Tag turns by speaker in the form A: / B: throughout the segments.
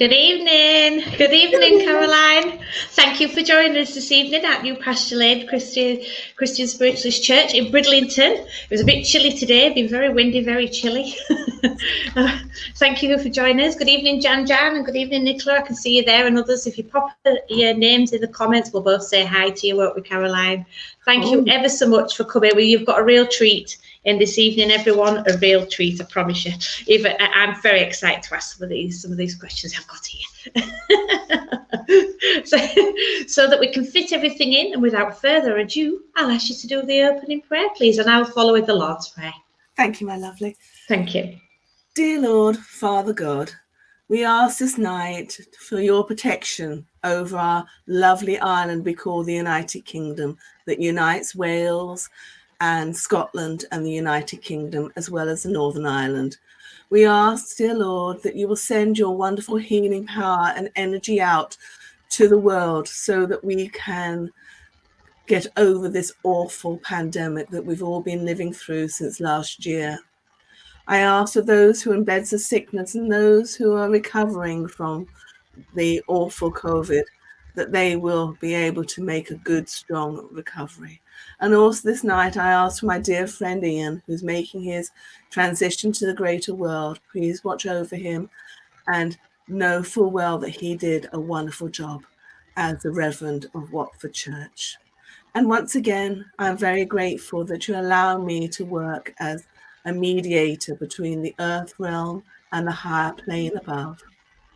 A: Good evening. Good evening, Caroline. Thank you for joining us this evening at New Pasture Lane Christian Spiritualist Church in Bridlington. It was a bit chilly today, been very windy, very chilly. Thank you for joining us. Good evening, Jan, and good evening, Nicola. I can see you there, and others. If you pop your names in the comments, we'll both say hi to you, won't we, Caroline? Thank you ever so much for coming. You've got a real treat in this evening, everyone. A real treat, I promise you. Even I'm very excited to ask some of these questions I've got here. so that we can fit everything in, and without further ado, I'll ask you to do the opening prayer, please, and I'll follow with the Lord's Prayer.
B: Thank you, my lovely.
A: Thank you.
B: Dear Lord, Father God, we ask this night for your protection over our lovely island we call the United Kingdom, that unites Wales and Scotland and the United Kingdom, as well as the Northern Ireland. We ask, dear Lord, that you will send your wonderful healing power and energy out to the world so that we can get over this awful pandemic that we've all been living through since last year. I ask for those who are in beds of sickness and those who are recovering from the awful COVID, that they will be able to make a good, strong recovery. And also this night, I ask for my dear friend Ian, who's making his transition to the greater world. Please watch over him and know full well that he did a wonderful job as the Reverend of Watford Church. And once again, I'm very grateful that you allow me to work as a mediator between the earth realm and the higher plane above.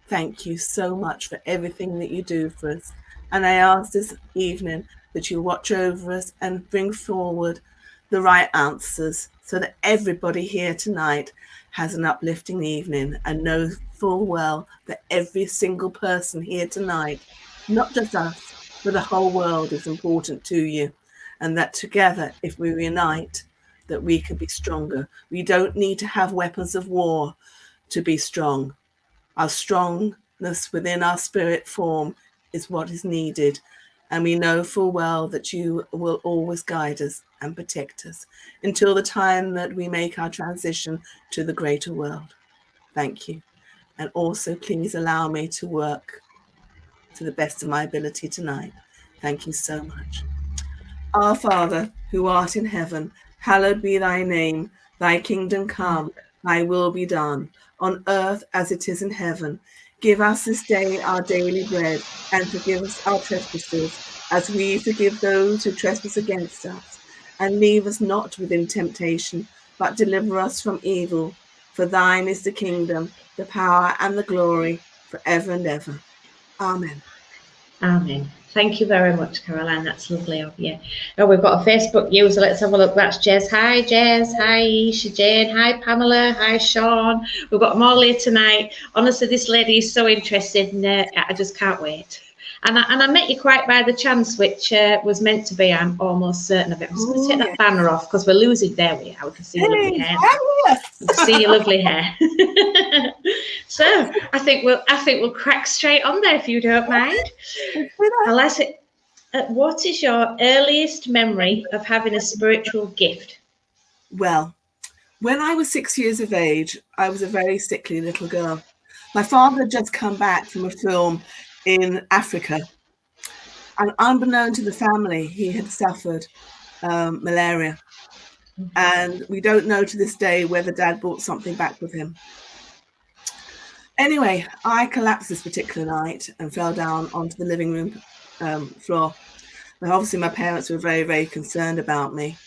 B: Thank you so much for everything that you do for us. And I ask this evening that you watch over us and bring forward the right answers so that everybody here tonight has an uplifting evening and knows full well that every single person here tonight, not just us, but the whole world is important to you. And that together, if we unite, that we can be stronger. We don't need to have weapons of war to be strong. Our strongness within our spirit form is what is needed. And we know full well that you will always guide us and protect us until the time that we make our transition to the greater world. Thank you. And also please allow me to work to the best of my ability tonight. Thank you so much. Our Father, who art in heaven, hallowed be thy name. Thy kingdom come, thy will be done, on earth as it is in heaven. Give us this day our daily bread, and forgive us our trespasses, as we forgive those who trespass against us. And leave us not within temptation, but deliver us from evil. For thine is the kingdom, the power, and the glory, forever and ever. Amen.
A: Amen. Thank you very much, Caroline. That's lovely of you. Oh, we've got a Facebook user. Let's have a look. That's Jez. Hi, Jez. Hi, Isha Jane. Hi, Pamela. Hi, Sean. We've got them all here tonight. Honestly, this lady is so interested, and I just can't wait. And I met you quite by the chance, which was meant to be. I'm almost certain of it. I'm just going to take that banner off because we're losing. There we are. We can see your lovely hair. We can see your lovely hair. So I think we'll crack straight on there if you don't mind. I'll ask it. What is your earliest memory of having a spiritual gift?
B: Well, when I was 6 years of age, I was a very sickly little girl. My father had just come back from a film in Africa, and unbeknown to the family, he had suffered malaria. And we don't know to this day whether Dad brought something back with him. Anyway, I collapsed this particular night and fell down onto the living room floor. Now, obviously, my parents were very, very concerned about me,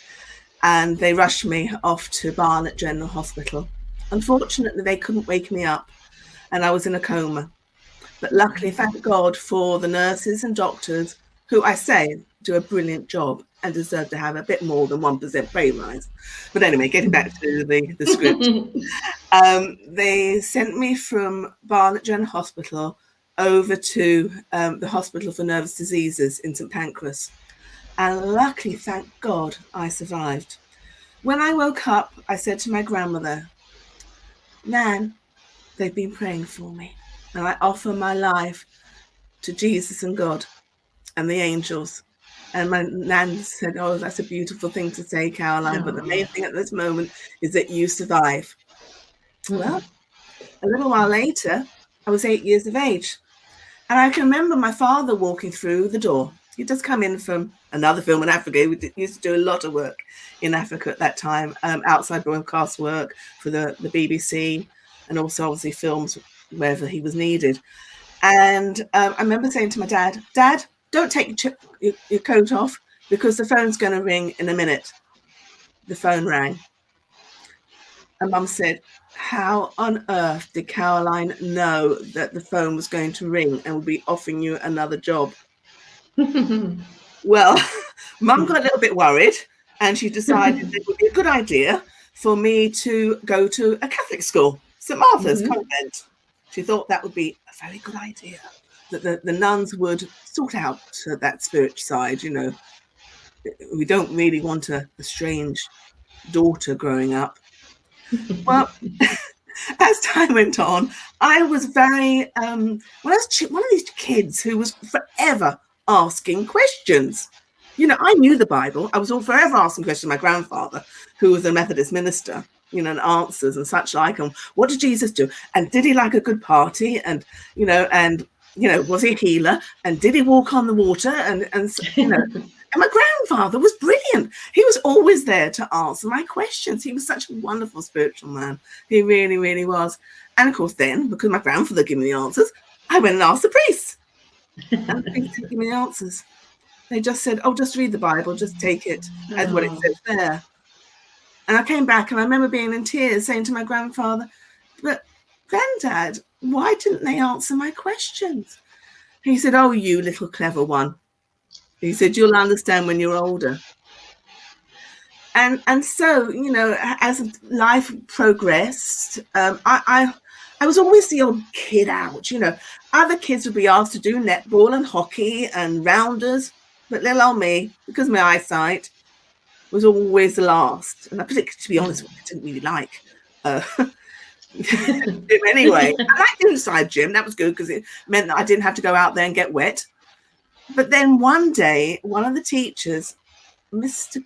B: and they rushed me off to Barnet General Hospital. Unfortunately, they couldn't wake me up, and I was in a coma. But luckily, thank God for the nurses and doctors, who I say do a brilliant job and deserve to have a bit more than 1% pay rise. But anyway, getting back to the script, they sent me from Barnet General Hospital over to the Hospital for Nervous Diseases in St Pancras. And luckily, thank God, I survived. When I woke up, I said to my grandmother, Nan, they've been praying for me. And I offer my life to Jesus and God and the angels. And my nan said, oh, that's a beautiful thing to say, Caroline. But the main thing at this moment is that you survive. Well, a little while later, I was 8 years of age. And I can remember my father walking through the door. He'd just come in from another film in Africa. We used to do a lot of work in Africa at that time, outside broadcast work for the BBC, and also obviously films wherever he was needed. And I remember saying to my dad, "Dad, don't take your coat off because the phone's going to ring in a minute." The phone rang. And Mum said, "How on earth did Caroline know that the phone was going to ring and would be offering you another job?" Well, Mum got a little bit worried, and she decided it would be a good idea for me to go to a Catholic school, St. Martha's Convent. She thought that would be a very good idea, that the nuns would sort out that spiritual side. You know, we don't really want a strange daughter growing up. Well, as time went on, I was very one of these kids who was forever asking questions. You know, I knew the Bible. I was all forever asking questions. My grandfather, who was a Methodist minister, you know, and answers and such like. And what did Jesus do? And did he like a good party? And you know, was he a healer? And did he walk on the water? And you know. And my grandfather was brilliant. He was always there to answer my questions. He was such a wonderful spiritual man. He really, really was. And of course, then, because my grandfather gave me the answers, I went and asked the priest. And the priest didn't give me the answers. They just said, "Oh, just read the Bible. Just take it as what it says there." And I came back and I remember being in tears saying to my grandfather, "But Granddad, why didn't they answer my questions?" He said, "Oh, you little clever one." He said, "You'll understand when you're older." And so, you know, as life progressed, I was always the old kid out. You know, other kids would be asked to do netball and hockey and rounders, but little old me, because of my eyesight, was always the last. And I particularly, to be honest, I didn't really like gym anyway. I liked inside gym. That was good because it meant that I didn't have to go out there and get wet. But then one day, one of the teachers, Mr.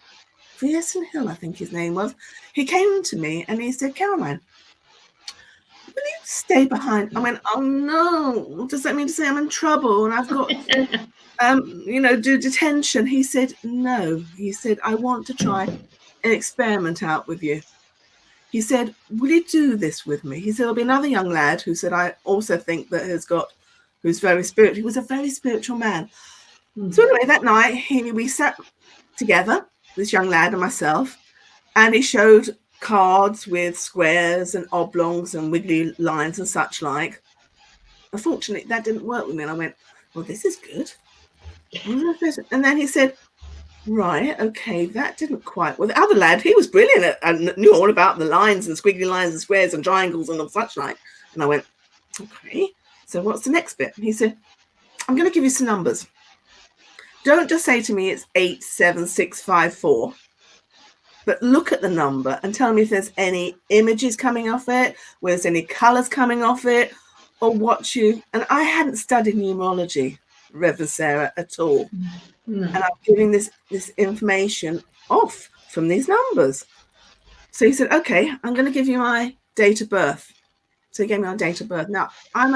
B: Pearson Hill, I think his name was, he came to me and he said, "Caroline, will you stay behind?" I went, "Oh no, does that mean to say I'm in trouble and I've got to, you know, do detention?" He said, "No." He said, "I want to try an experiment out with you." He said, "Will you do this with me?" He said, "There'll be another young lad who said, I also think that who's very spiritual." He was a very spiritual man. So anyway, that night we sat together, this young lad and myself, and he showed cards with squares and oblongs and wiggly lines and such like. Unfortunately, that didn't work with me. And I went, "Well, this is good." And then he said, "Right, okay, that didn't quite." Well, the other lad, he was brilliant and knew all about the lines and squiggly lines and squares and triangles and such like. And I went, "Okay, so what's the next bit?" And he said, "I'm going to give you some numbers. Don't just say to me it's 87654, but look at the number and tell me if there's any images coming off it, whether there's any colors coming off it, or what you." And I hadn't studied numerology, Reverend Sarah, at all. And I'm giving this information off from these numbers. So he said, "Okay, I'm going to give you my date of birth." So he gave me my date of birth. Now, I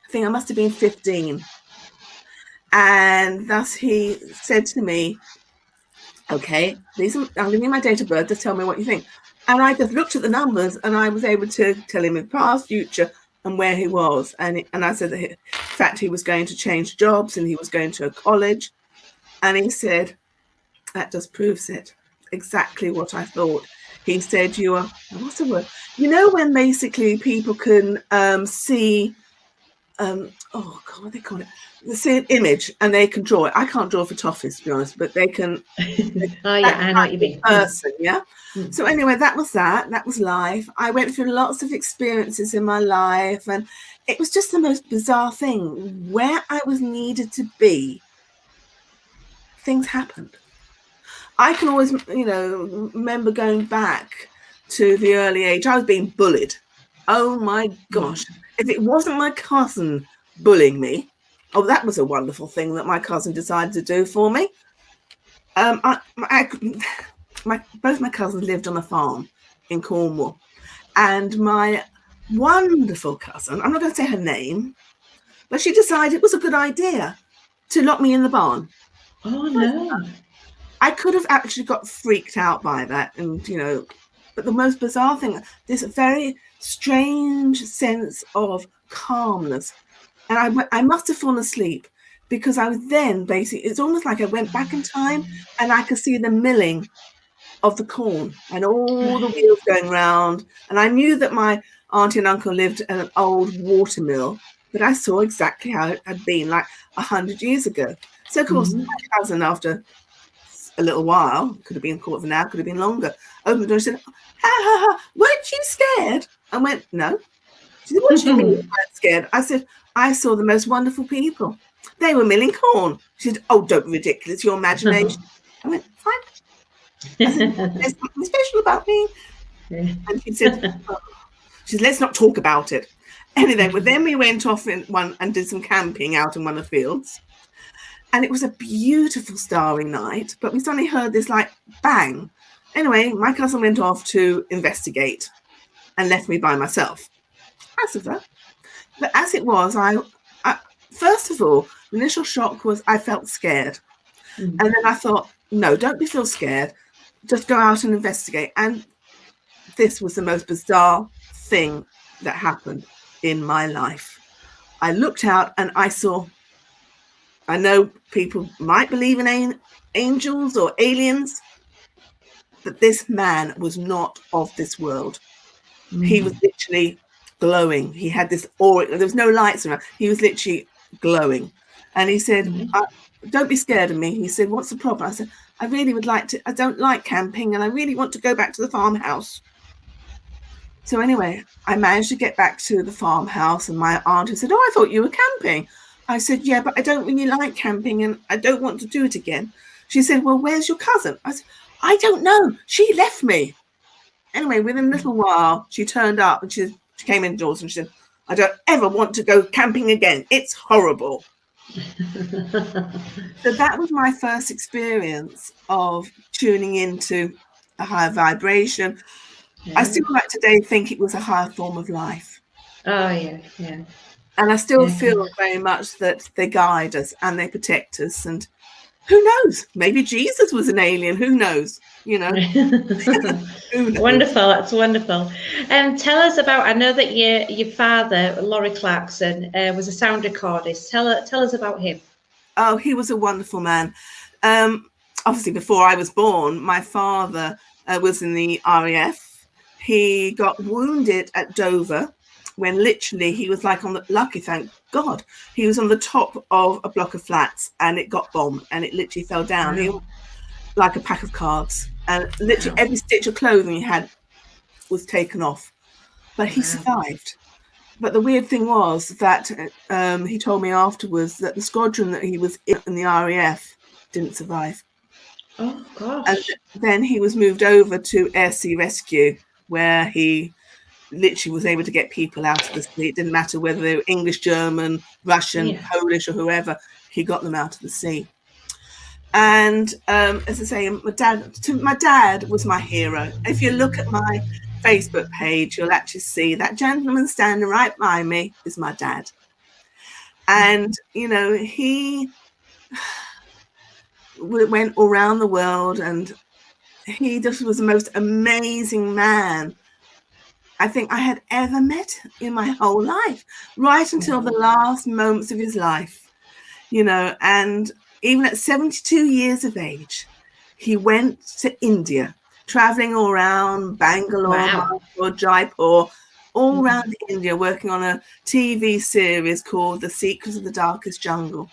B: think I must have been 15. And thus he said to me, "Okay, I'm giving you my date of birth. Just tell me what you think." And I just looked at the numbers and I was able to tell him his past, future, and where he was. And I said that, in fact, he was going to change jobs and he was going to a college. And he said, "That just proves it. Exactly what I thought." He said, "You are," what's the word? You know, when basically people can see, oh God, what do they call it? They see an image and they can draw it. I can't draw for toffees, to be honest, but they can.
A: Oh yeah, I know what you mean.
B: Person, yeah. So anyway, that was life. I went through lots of experiences in my life, and it was just the most bizarre thing. Where I was needed to be, things happened. I can always, you know, remember going back to the early age. I was being bullied. Oh my gosh. If it wasn't my cousin bullying me, oh, that was a wonderful thing that my cousin decided to do for me. Both my cousins lived on a farm in Cornwall, and my wonderful cousin, I'm not going to say her name, but she decided it was a good idea to lock me in the barn.
A: Oh, no.
B: I could have actually got freaked out by that, and but the most bizarre thing, this very strange sense of calmness, and I must have fallen asleep because I was then basically, it's almost like I went back in time and I could see the milling of the corn and all the wheels going round, and I knew that my auntie and uncle lived at an old watermill, but I saw exactly how it had been like 100 years ago. So of course, my cousin, after a little while, could have been a quarter of an hour, could have been longer, opened the door and said, ha ha ha, weren't you scared? I went, no. She said, what do you mean you weren't scared? I said, I saw the most wonderful people. They were milling corn. She said, oh, don't be ridiculous, your imagination. I went, fine. I said, there's something special about me. And she said, let's not talk about it. Anyway, but then we went off in one and did some camping out in one of the fields. And it was a beautiful starry night, but we suddenly heard this like bang. Anyway, my cousin went off to investigate and left me by myself. As of that. But as it was, I first of all, the initial shock was I felt scared. And then I thought, no, don't feel scared. Just go out and investigate. And this was the most bizarre thing that happened in my life. I looked out and I saw, I know people might believe in angels or aliens, but this man was not of this world. He was literally glowing. He had this aura. There was no lights around. He was literally glowing. And he said, don't be scared of me. He said, what's the problem? I said, I really would like to, I don't like camping and I really want to go back to the farmhouse. So anyway, I managed to get back to the farmhouse and my aunt said, oh, I thought you were camping. I said, yeah, but I don't really like camping and I don't want to do it again. She said, well, where's your cousin? I said, I don't know. She left me. Anyway, within a little while, she turned up and she came indoors and she said, I don't ever want to go camping again. It's horrible. So that was my first experience of tuning into a higher vibration. I still like today think it was a higher form of life.
A: Oh, yeah, yeah.
B: And I still feel very much that they guide us and they protect us. And who knows? Maybe Jesus was an alien. Who knows? Who knows?
A: Wonderful. That's wonderful. Tell us about, I know that your father, Laurie Clarkson, was a sound recordist. Tell us about him.
B: Oh, he was a wonderful man. Obviously, before I was born, my father was in the RAF. He got wounded at Dover when literally he was like lucky, thank God, he was on the top of a block of flats and it got bombed and it literally fell down. He, like a pack of cards, and literally every stitch of clothing he had was taken off, but he survived. But the weird thing was that he told me afterwards that the squadron that he was in the RAF didn't survive.
A: Oh gosh.
B: And then he was moved over to Air Sea Rescue, where he literally was able to get people out of the sea. It didn't matter whether they were English, German, Russian, Polish, or whoever. He got them out of the sea. And as I say, my dad was my hero. If you look at my Facebook page, you'll actually see that gentleman standing right by me is my dad. And, he went all around the world and he just was the most amazing man I think I had ever met in my whole life, right until the last moments of his life, and even at 72 years of age, he went to India, traveling all around Bangalore, or Jaipur, all around India, working on a TV series called The Secrets of the Darkest Jungle.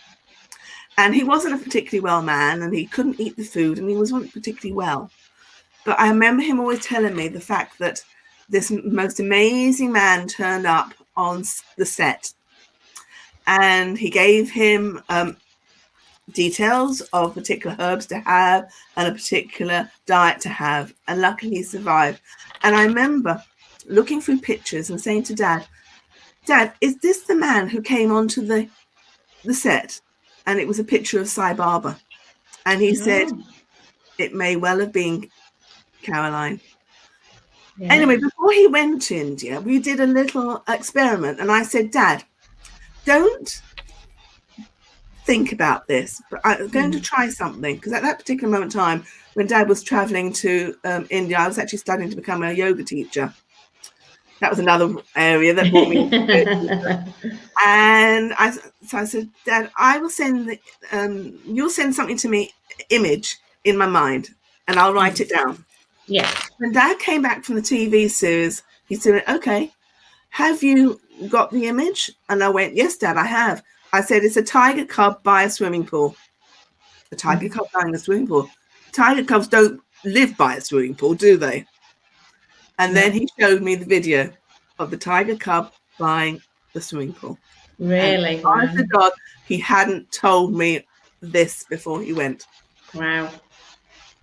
B: And he wasn't a particularly well man and he couldn't eat the food and he wasn't particularly well. But I remember him always telling me the fact that this most amazing man turned up on the set and he gave him details of particular herbs to have and a particular diet to have. And luckily he survived. And I remember looking through pictures and saying to Dad, is this the man who came onto the set? And it was a picture of Sai Baba. And he said, it may well have been Caroline.
A: Yeah.
B: Anyway, before he went to India, we did a little experiment, and I said, Dad, don't think about this, but I'm going to try something. Because at that particular moment in time, when Dad was traveling to India, I was actually studying to become a yoga teacher. That was another area that brought me into it. And I said, Dad, I will send you'll send something to me, image in my mind, and I'll write it down.
A: Yeah.
B: When Dad came back from the TV series, he said, okay, have you got the image? And I went, yes, Dad, I have. I said, it's a tiger cub by a swimming pool. A tiger cub by a swimming pool. Tiger cubs don't live by a swimming pool, do they? And then he showed me the video of the tiger cub buying the swimming pool.
A: Really?
B: And honest to God, he hadn't told me this before he went.
A: Wow.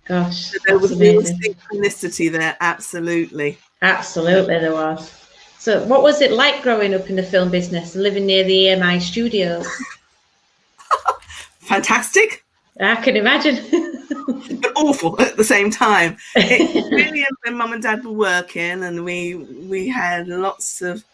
A: Gosh.
B: So there was real synchronicity there, absolutely.
A: Absolutely there was. So what was it like growing up in the film business, living near the Emi Studios?
B: Fantastic.
A: I can imagine.
B: But awful at the same time. It really, when Mum and Dad were working, and we had lots of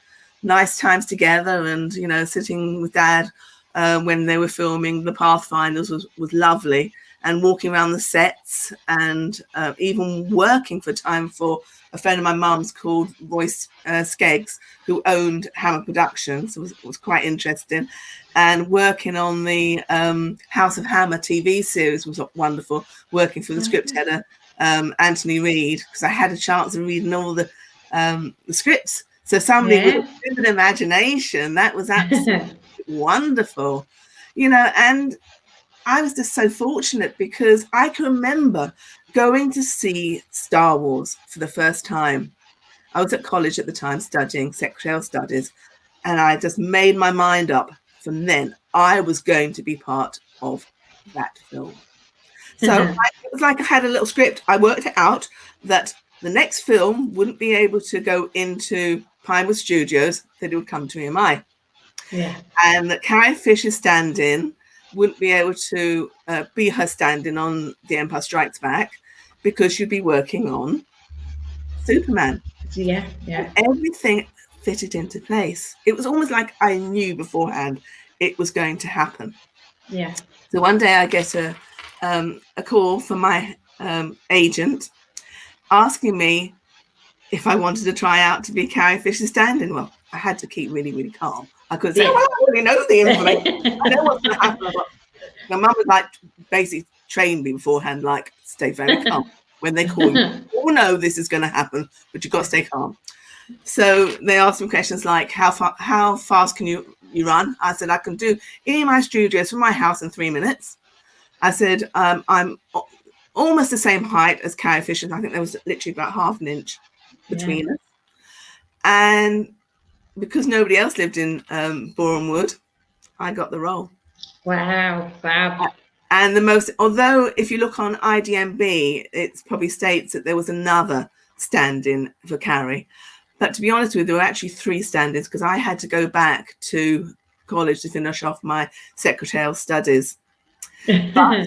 B: nice times together, and you know, sitting with Dad when they were filming the Pathfinders was lovely, and walking around the sets, and even working for a time for a friend of my mum's called Royce Skeggs, who owned Hammer Productions. It was quite interesting. And working on the House of Hammer TV series was wonderful, working for the script header, Anthony Reed, because I had a chance of reading all the scripts. So somebody with a vivid imagination, that was absolutely wonderful. You know, and I was just so fortunate because I can remember going to see Star Wars for the first time. I was at college at the time studying secretarial studies, and I just made my mind up from then I was going to be part of that film. So it was like I had a little script. I worked it out that the next film wouldn't be able to go into Pinewood Studios, that it would come to EMI.
A: Yeah.
B: And that Carrie Fisher's stand-in wouldn't be able to be her stand-in on The Empire Strikes Back because she'd be working on Superman.
A: Yeah.
B: And everything fitted into place. It was almost like I knew beforehand it was going to happen.
A: Yeah.
B: So one day I get a call from my agent asking me if I wanted to try out to be Carrie Fisher's stand-in. Well, I had to keep really, really calm. I couldn't say, well, I already know the information. I know what's going to happen. My mum would like basically train me beforehand, like stay very calm when they call you. Oh no, this is going to happen, but you've got to stay calm. So they asked me questions like, how fast can you run? I said, I can do EMI Studios from my house in 3 minutes. I said, I'm almost the same height as Carrie Fisher. I think there was literally about half an inch between us. And because nobody else lived in Boreham Wood, I got the role.
A: Wow.
B: And although if you look on IDMB, it probably states that there was another stand-in for Carrie. But to be honest with you, there were actually 3 stand-ins because I had to go back to college to finish off my secretarial studies. But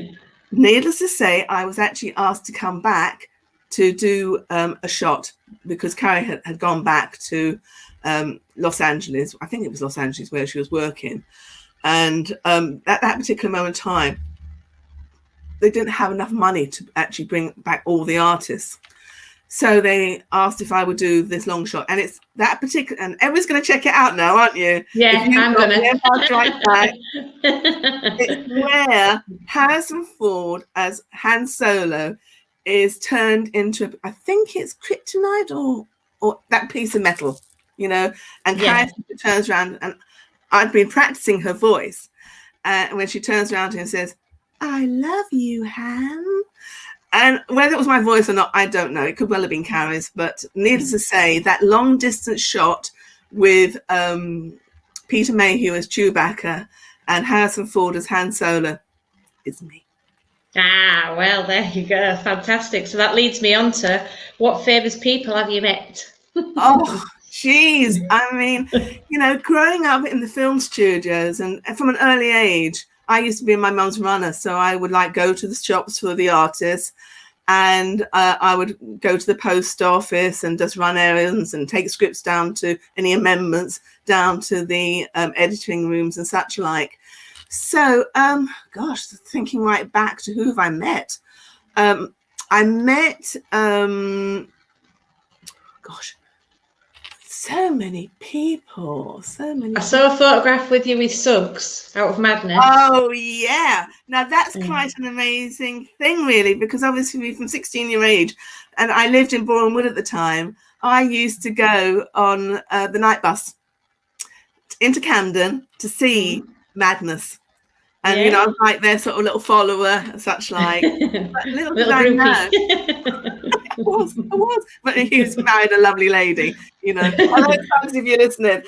B: needless to say, I was actually asked to come back to do a shot because Carrie had gone back to Los Angeles. I think it was Los Angeles where she was working. And at that particular moment in time, they didn't have enough money to actually bring back all the artists. So they asked if I would do this long shot, and it's that particular. And everyone's going to check it out now, aren't you?
A: Yeah, I'm going to.
B: It's where Harrison Ford as Han Solo is turned into, I think it's kryptonite or that piece of metal, you know. And Carrie turns around, and I'd been practicing her voice, and when she turns around to him and says, "I love you, Han." And whether it was my voice or not, I don't know. It could well have been Carrie's, but needless to say, that long distance shot with Peter Mayhew as Chewbacca and Harrison Ford as Han Solo is me.
A: Ah, well, there you go. Fantastic. So that leads me on to what famous people have you met?
B: Oh, geez. I mean, you know, growing up in the film studios and from an early age, I used to be my mum's runner, so I would like go to the shops for the artists, And I would go to the post office and just run errands and take scripts down to any amendments down to the editing rooms and such like. So, gosh, thinking right back to who have I met? I met, gosh, so many people, so many.
A: I saw a photograph with you with Suggs out of Madness.
B: Oh, yeah. Now, that's quite an amazing thing, really, because obviously from 16-year age, and I lived in Boreham Wood at the time, I used to go on the night bus into Camden to see Madness. And, you know, I'm like their sort of little follower, such like. But little did I know. I was. But he's married a lovely lady, you know. Hello, Suggs, if you're listening.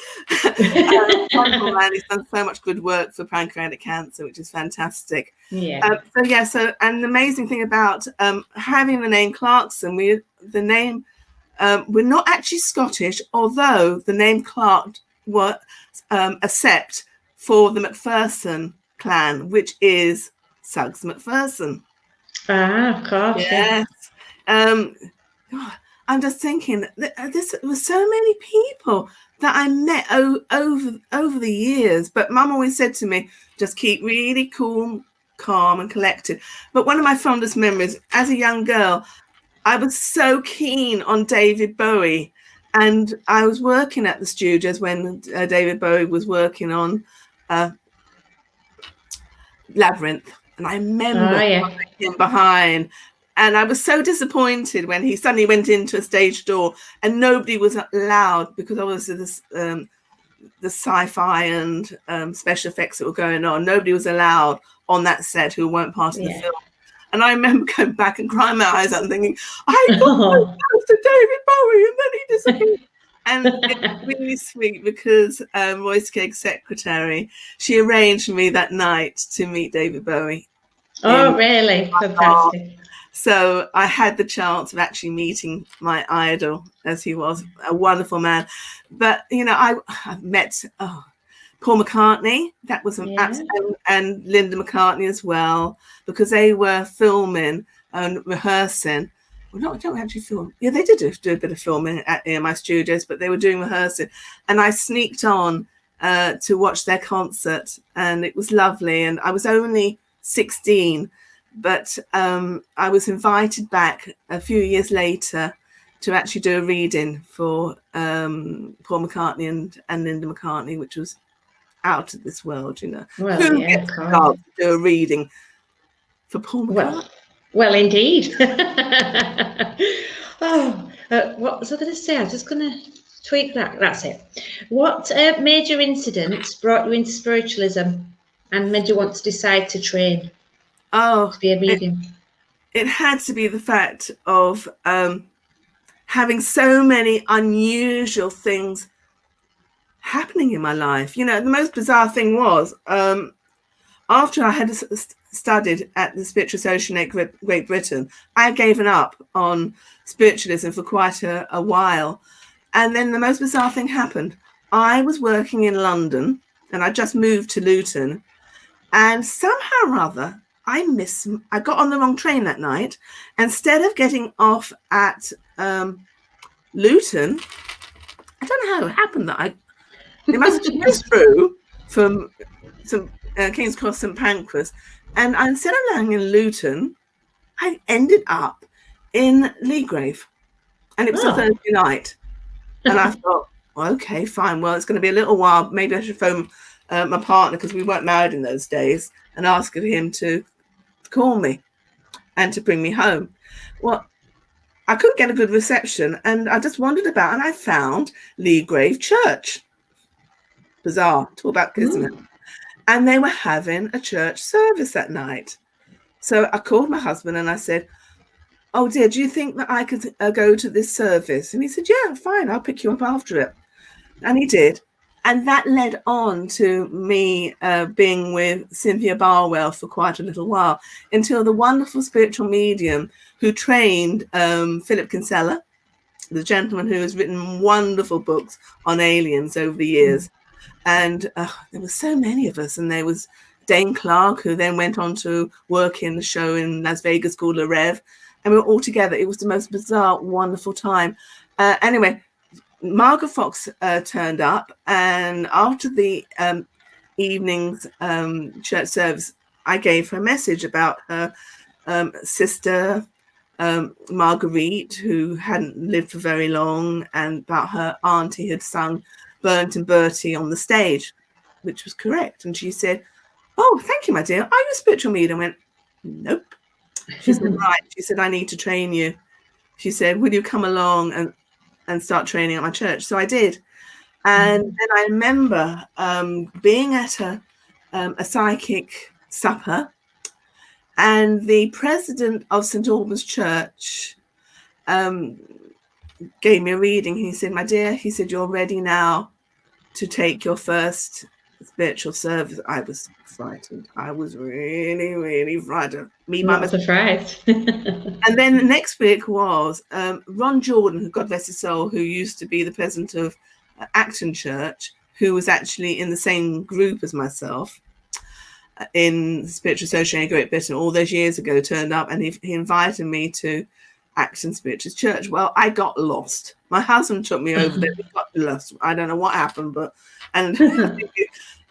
B: Wonderful man. He's done so much good work for pancreatic cancer, which is fantastic.
A: Yeah.
B: And the amazing thing about having the name Clarkson, we're not actually Scottish, although the name Clark was a sept for the Macpherson clan, which is Suggs Macpherson.
A: Ah, of course.
B: Yes. I'm just thinking that this was so many people that I met over the years. But Mum always said to me, just keep really cool, calm, and collected. But one of my fondest memories as a young girl, I was so keen on David Bowie, and I was working at the studios when David Bowie was working on Labyrinth, and I remember him behind, and I was so disappointed when he suddenly went into a stage door and nobody was allowed, because obviously this the sci-fi and special effects that were going on, nobody was allowed on that set who weren't part of the film. And I remember going back and crying my eyes out and thinking, I got so close to David Bowie and then he disappeared. And it's really sweet because Royce Kegg's secretary, she arranged for me that night to meet David Bowie.
A: Oh, really? Fantastic.
B: So I had the chance of actually meeting my idol, as he was a wonderful man. But, you know, I've met Paul McCartney, that was an absolute, and Linda McCartney as well, because they were filming and rehearsing. Well, don't actually film. Yeah, they did do a bit of filming at my studios, but they were doing rehearsing. And I sneaked on to watch their concert, and it was lovely. And I was only 16, but I was invited back a few years later to actually do a reading for Paul McCartney and Linda McCartney, which was out of this world, you know.
A: Well,
B: who gets the chance to do a reading for Paul McCartney?
A: Well, indeed. What was I going to say? I'm just going to tweak that. That's it. What major incidents brought you into spiritualism and made you want to decide to train? To be a medium?
B: It had to be the fact of having so many unusual things happening in my life. You know, the most bizarre thing was after I had studied at the Spiritual Association in Great Britain, I had given up on spiritualism for quite a while. And then the most bizarre thing happened. I was working in London and I just moved to Luton, and somehow or other I got on the wrong train that night. Instead of getting off at Luton, I don't know how it happened that it must have been through from some King's Cross, St Pancras, and instead of landing in Luton, I ended up in Leagrave, and it was a Thursday night. And I thought, well, okay, fine. Well, it's going to be a little while. Maybe I should phone my partner, because we weren't married in those days, and ask him to call me and to bring me home. Well, I couldn't get a good reception, and I just wandered about, and I found Leagrave Church. Bizarre, talk about kismet. And they were having a church service that night. So I called my husband and I said, oh dear, do you think that I could go to this service? And he said, yeah, fine, I'll pick you up after it. And he did. And that led on to me being with Cynthia Barwell for quite a little while, until the wonderful spiritual medium who trained Philip Kinsella, the gentleman who has written wonderful books on aliens over the years. And there were so many of us. And there was Dane Clark, who then went on to work in the show in Las Vegas called Le Rêve. and we were all together. It was the most bizarre, wonderful time. Anyway, Margaret Fox turned up, and after the evening's church service, I gave her a message about her sister Marguerite, who hadn't lived for very long, and about her auntie had sung Burnt and Bertie on the stage, which was correct. And she said, "Oh, thank you, my dear. Are you a spiritual medium?" I went, "Nope." She said, "Right." She said, "I need to train you." She said, "Will you come along and start training at my church?" So I did. And then I remember being at a psychic supper, and the president of St. Albans Church gave me a reading. He said, "My dear," he said, "you're ready now to take your first spiritual service." I was frightened. I was really, really frightened.
A: Not surprised.
B: And then the next week was Ron Jordan, who, God bless his soul, who used to be the president of Acton Church, who was actually in the same group as myself in Spiritual Association Great Britain all those years ago, turned up, and he invited me to Acton Spiritual Church. Well, I got lost. My husband took me over there. We got lost. I don't know what happened, and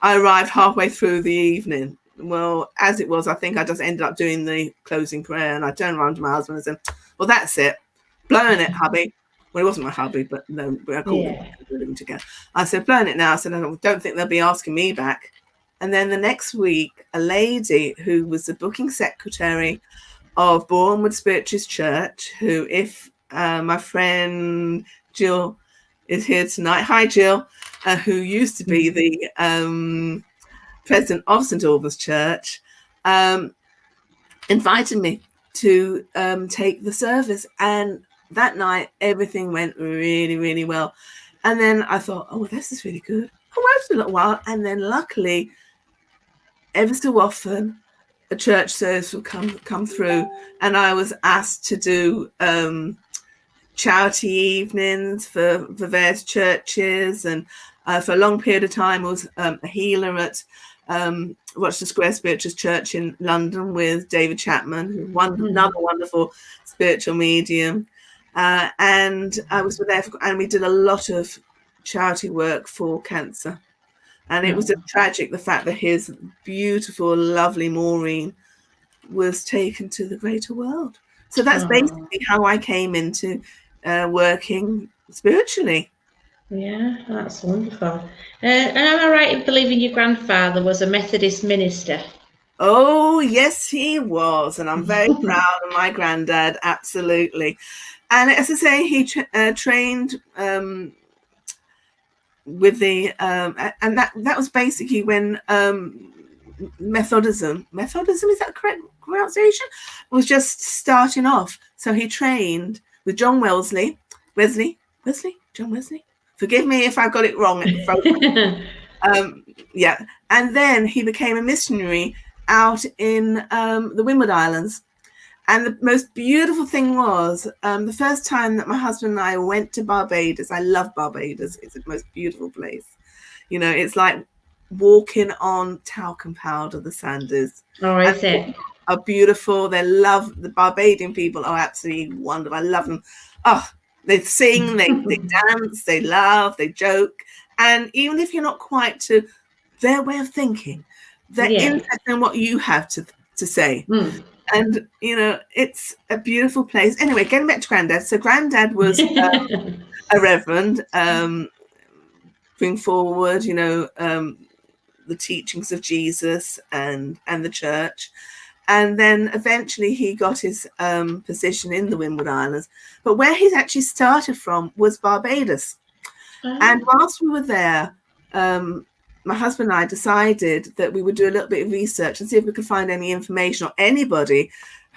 B: I arrived halfway through the evening. Well, as it was, I think I just ended up doing the closing prayer, and I turned around to my husband and said, "Well, that's it. Blowing it, hubby." Well, it wasn't my hubby, but no, I called him living together. I said, "Blowing it now." I said, "I don't think they'll be asking me back." And then the next week, a lady who was the booking secretary of Bournemouth Spiritualist Church, who, if my friend Jill is here tonight, hi Jill, who used to be the president of St. Albans Church, invited me to take the service. And that night, everything went really, really well. And then I thought, "Oh, this is really good." I worked for a little while, and then luckily, ever so often, a church service would come through, and I was asked to do charity evenings for various churches, and for a long period of time, I was a healer at Rochester Square Spiritualist Church in London with David Chapman, another wonderful spiritual medium, and I was there, and we did a lot of charity work for cancer. And it was just tragic, the fact that his beautiful, lovely Maureen was taken to the greater world. So that's basically how I came into working spiritually.
A: Yeah, that's wonderful. And am I right in believing your grandfather was a Methodist minister?
B: Oh, yes, he was. And I'm very proud of my granddad, absolutely. And as I say, he trained with the and that was basically when Methodism, is that correct pronunciation, was just starting off. So he trained with John Wesley. Forgive me if I got it wrong. Yeah, and then he became a missionary out in the Windward Islands. And the most beautiful thing was the first time that my husband and I went to Barbados. I love Barbados. It's the most beautiful place. You know, it's like walking on talcum powder, the sand is.
A: Oh, is it?
B: Are beautiful. They love, the Barbadian people are absolutely wonderful. I love them. Oh, they sing, they dance, they laugh, they joke. And even if you're not quite to their way of thinking, they're interested in what you have to say. And, you know, it's a beautiful place. Anyway, getting back to Granddad. So Granddad was a reverend, bring forward, you know, the teachings of Jesus and the church. And then eventually he got his position in the Windward Islands. But where he's actually started from was Barbados. And whilst we were there, my husband and I decided that we would do a little bit of research and see if we could find any information or anybody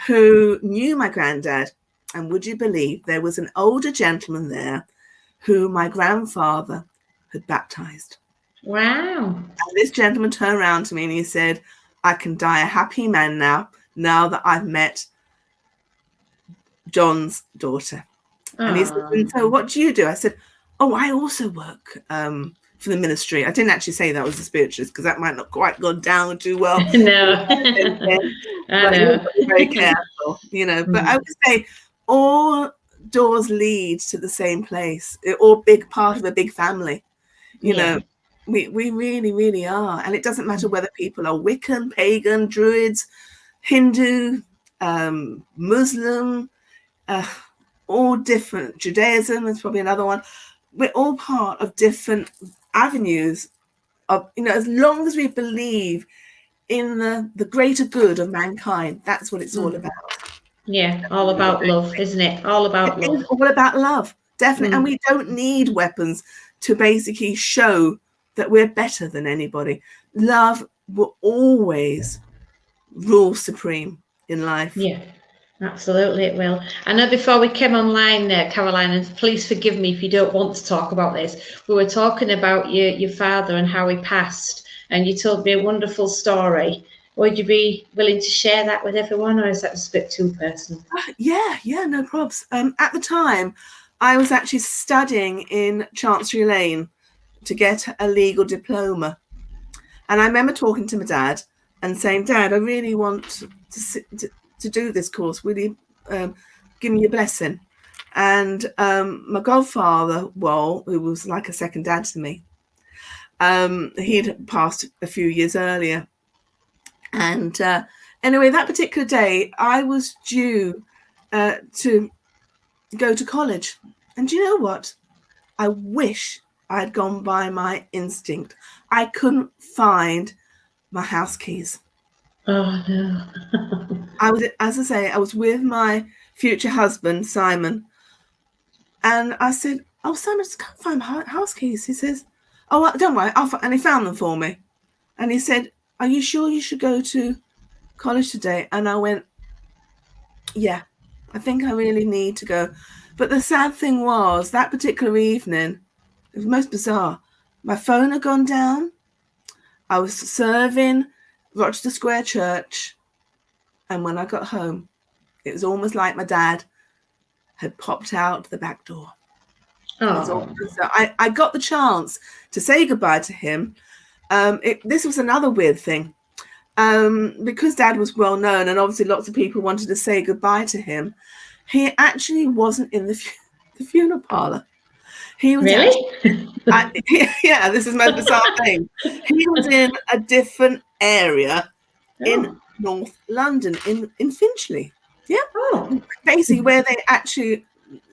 B: who knew my granddad. And would you believe there was an older gentleman there who my grandfather had baptized.
A: Wow.
B: And this gentleman turned around to me and he said, "I can die a happy man now that I've met John's daughter." And he said, "And so what do you do?" I said, "Oh, I also work for the ministry. I didn't actually say that was a spiritualist because that might not quite go down too well.
A: No.
B: But you've got to be very careful, But I would say all doors lead to the same place. They're all big part of a big family. We really, really are. And it doesn't matter whether people are Wiccan, pagan, Druids, Hindu, Muslim, all different. Judaism is probably another one. We're all part of different avenues of, as long as we believe in the greater good of mankind, that's what it's all about.
A: Yeah, all about love, isn't it? All about love.
B: It's all about love, definitely. And we don't need weapons to basically show that we're better than anybody. Love will always rule supreme in life.
A: Yeah, absolutely it will. I know before we came online there, Caroline, and please forgive me if you don't want to talk about this, we were talking about your father and how he passed, and you told me a wonderful story. Would you be willing to share that with everyone, or is that just a bit too personal?
B: Yeah, no probs. At the time, I was actually studying in Chancery Lane to get a legal diploma. And I remember talking to my dad and saying, Dad, I really want to do this course. Will you give me your blessing? And my godfather, who was like a second dad to me, he'd passed a few years earlier. And anyway, that particular day, I was due to go to college. And do you know what? I wish I had gone by my instinct. I couldn't find my house keys.
A: Oh, no.
B: I was with my future husband, Simon. And I said, oh, Simon, I just can't find my house keys. He says, oh, well, don't worry. And he found them for me. And he said, are you sure you should go to college today? And I went, yeah, I think I really need to go. But the sad thing was that particular evening, it was most bizarre. My phone had gone down. I was serving Rochester Square Church. And when I got home, it was almost like my dad had popped out the back door.
A: Oh.
B: So I got the chance to say goodbye to him. This was another weird thing. Because Dad was well known and obviously lots of people wanted to say goodbye to him, he actually wasn't in the funeral parlour. He was
A: really?
B: Yeah, this is my bizarre thing. He was in a different area in North London, in Finchley. Yeah.
A: Oh.
B: Basically where they actually,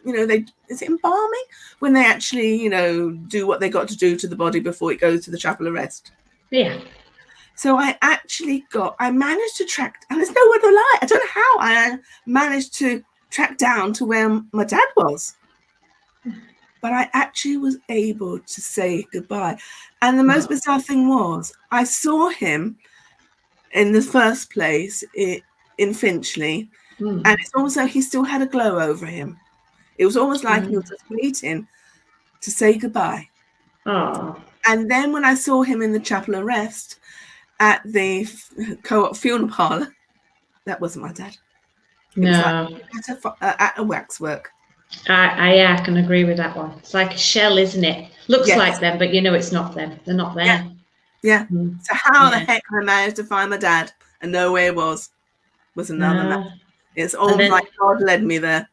B: is it embalming? When they actually, do what they got to do to the body before it goes to the chapel of rest.
A: Yeah.
B: So I managed to track, and there's no other lie. I don't know how I managed to track down to where my dad was. But I actually was able to say goodbye. And the most bizarre thing was, I saw him in the first place in Finchley, and it's almost like he still had a glow over him. It was almost like he was just waiting to say goodbye.
A: Oh.
B: And then when I saw him in the chapel of rest at the co-op funeral parlour, that wasn't my dad.
A: No.
B: It was like at a waxwork.
A: I can agree with that one. It's like a shell, isn't it? Looks like them, but it's not them. They're not there.
B: Yeah. So how the heck I managed to find my dad and know where he was another matter. It's almost like God led me there.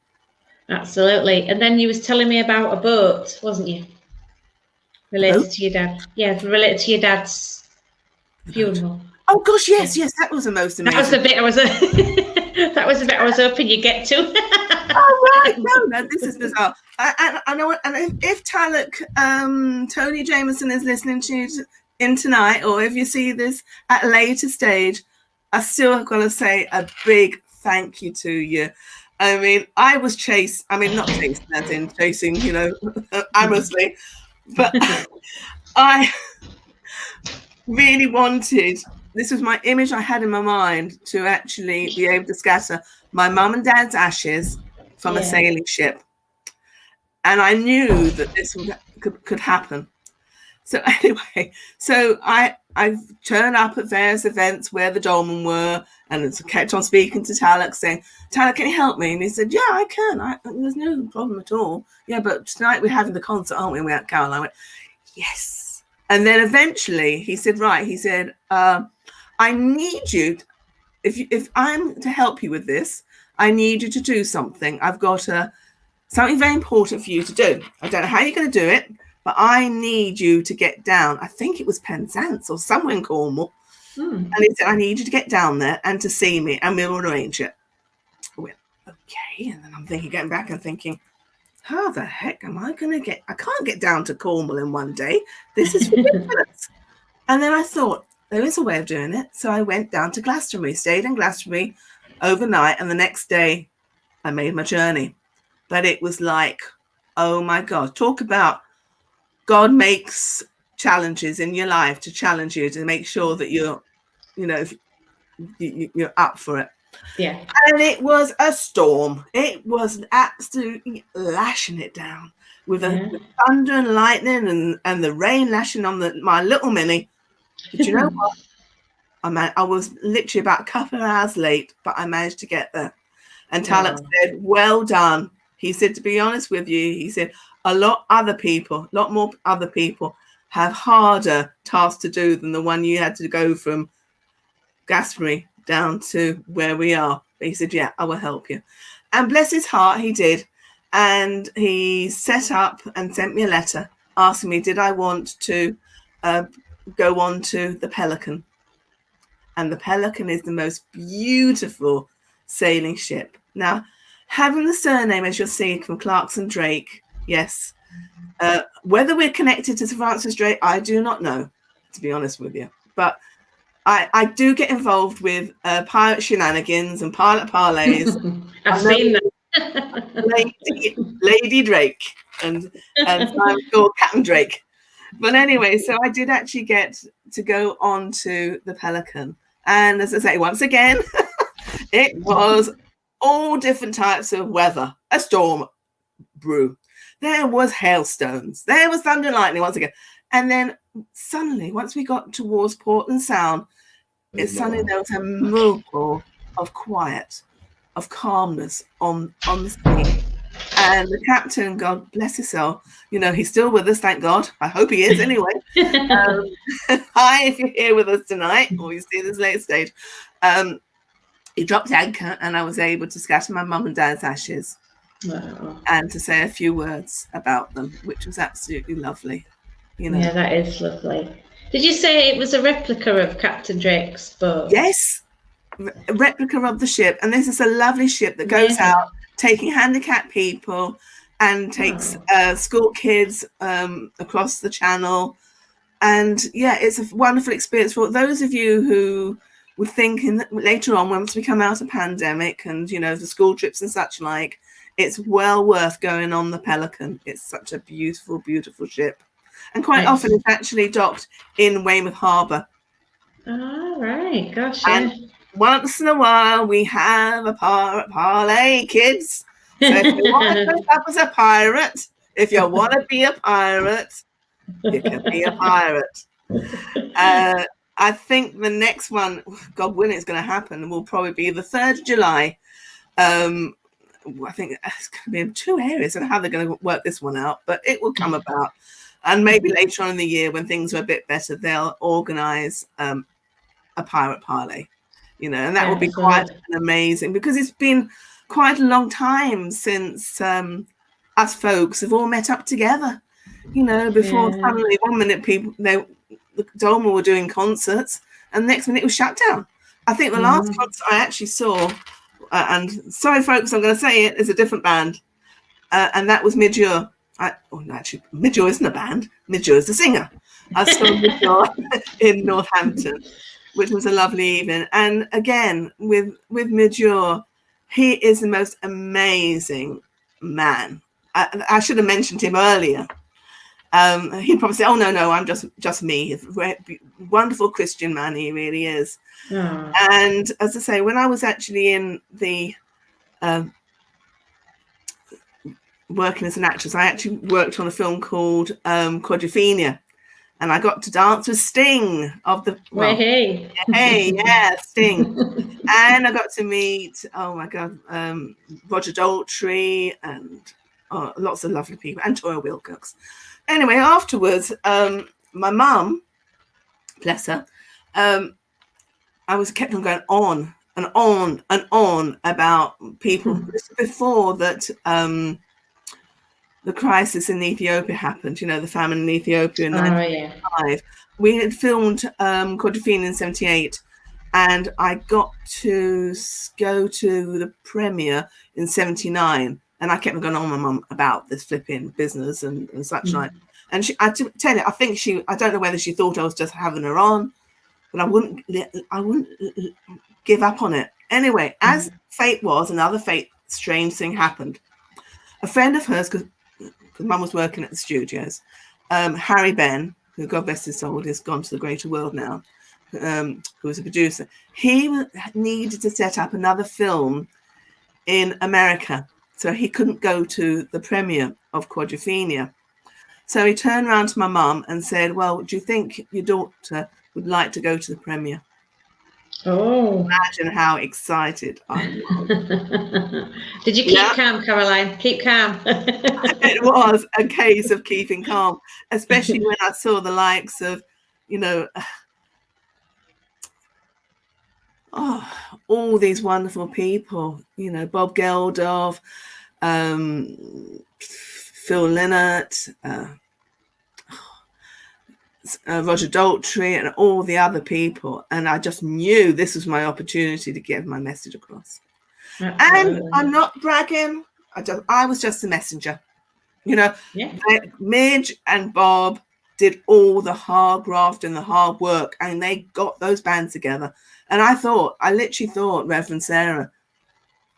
A: Absolutely. And then you was telling me about a boat, wasn't you? Related to your dad. Yeah, related to your dad's funeral.
B: Oh gosh, yes. That was the most amazing.
A: That was the bit I was hoping you'd get to.
B: Oh right, no, this is bizarre. I know, and if Talek, Tony Jameson is listening to you in tonight, or if you see this at a later stage, I still have got to say a big thank you to you. I mean, I was not chasing, as in chasing, amorously, but I really wanted. This was my image I had in my mind to actually be able to scatter my mum and dad's ashes from a sailing ship. And I knew that this could happen. So anyway, I turned up at various events where the dolmen were and kept on speaking to Talek, saying, Talek, can you help me? And he said, yeah, I can. There's no problem at all. Yeah, but tonight we're having the concert, aren't we? And we had Caroline. I went, yes. And then eventually he said, right, he said, I need you, if I'm to help you with this, I need you to do something. I've got something very important for you to do. I don't know how you're going to do it, but I need you to get down. I think it was Penzance or somewhere in Cornwall. And he said, I need you to get down there and to see me, and we'll arrange it. I went, okay. And then I'm thinking, getting back and thinking, how the heck am I going to get? I can't get down to Cornwall in one day. This is ridiculous. And then I thought, there is a way of doing it. So I went down to Glastonbury, stayed in Glastonbury overnight, and the next day I made my journey. But it was like, oh my God, talk about God makes challenges in your life to challenge you, to make sure that you're up for it.
A: Yeah.
B: And it was a storm. It was absolutely lashing it down with the thunder and lightning and the rain lashing on my little Mini. But you know what? I was literally about a couple of hours late, but I managed to get there. And Talent said, well done. He said, to be honest with you, he said, a lot more other people have harder tasks to do than the one you had to go from Glastonbury down to where we are. But he said, yeah, I will help you. And bless his heart, he did. And he set up and sent me a letter asking me, did I want to go on to the Pelican? And the Pelican is the most beautiful sailing ship. Now, having the surname, as you'll see, from Clarkson Drake, yes. Whether we're connected to Sir Francis Drake, I do not know, to be honest with you. But I do get involved with pirate shenanigans and pilot parlays.
A: I've seen that.
B: Lady Drake and I'm called Captain Drake. But anyway, so I did actually get to go on to the Pelican. And as I say, once again, it was all different types of weather. A storm brew. There was hailstones. There was thunder and lightning once again. And then suddenly, once we got towards Portland Sound, suddenly there was a miracle of quiet, of calmness on the sea. And the captain, God bless his soul, he's still with us, thank God. I hope he is anyway. Hi, if you're here with us tonight, or you see this later stage. He dropped anchor, and I was able to scatter my mum and dad's ashes.
A: Wow.
B: And to say a few words about them, which was absolutely lovely.
A: Yeah, that is lovely. Did you say it was a replica of Captain Drake's boat?
B: Yes, a replica of the ship. And this is a lovely ship that goes out taking handicapped people and takes school kids across the channel. And yeah, it's a wonderful experience for those of you who were thinking that later on, once we come out of pandemic and, the school trips and such like, it's well worth going on the Pelican. It's such a beautiful, beautiful ship. And quite often it's actually docked in Weymouth Harbour.
A: Oh, right. Gosh,
B: and once in a while we have a pirate parlay, kids. So if you want to dress up as a pirate, if you want to be a pirate, you can be a pirate. I think the next one, God willing, it's going to happen, will probably be the 3rd of July. I think it's going to be in 2 areas. I don't know how they're going to work this one out, but it will come about. And maybe later on in the year, when things are a bit better, they'll organise a pirate parlay, and that would be quite amazing, because it's been quite a long time since us folks have all met up together. Before suddenly 1 minute the Dolma were doing concerts, and the next minute it was shut down. I think the last concert I actually saw, and sorry folks, I'm going to say it, is a different band, and that was Midure. Actually, Midure isn't a band. Midure is the singer. I saw Midure in Northampton, which was a lovely evening. And again, with Midure, he is the most amazing man. I should have mentioned him earlier. He'd probably say, "Oh no, I'm just me." Wonderful Christian man, he really is.
A: Oh.
B: And as I say, when I was actually in the working as an actress, I actually worked on a film called Quadrophenia, and I got to dance with Sting of the
A: Sting,
B: and I got to meet Roger Daltrey and lots of lovely people, and Toya Wilcox. Anyway, afterwards, my mum, bless her, I was kept on going on and on and on about people. This was before that the crisis in Ethiopia happened, you know, the famine in Ethiopia in 1995. We had filmed Quadrophenia in 78, and I got to go to the premiere in 79, and I kept going on my mum about this flipping business and such like. And I tell you, I don't know whether she thought I was just having her on, but I wouldn't give up on it. Anyway, as fate was, another strange thing happened. A friend of hers, because mum was working at the studios, Harry Ben, who God bless his soul, has gone to the greater world now, who was a producer, he needed to set up another film in America, so he couldn't go to the premiere of Quadrophenia. So he turned around to my mum and said, well, do you think your daughter would like to go to the premiere? Oh. Imagine how excited I was.
A: Did you keep calm, Caroline? Keep calm.
B: It was a case of keeping calm, especially when I saw the likes of, you know, all these wonderful people, you know, Bob Geldof, Phil Lynott, Roger Daltrey, and all the other people. And I just knew this was my opportunity to get my message across. And I'm not bragging. I was just a messenger. You know, Midge and Bob did all the hard graft and the hard work, and they got those bands together. And I literally thought, Reverend Sarah,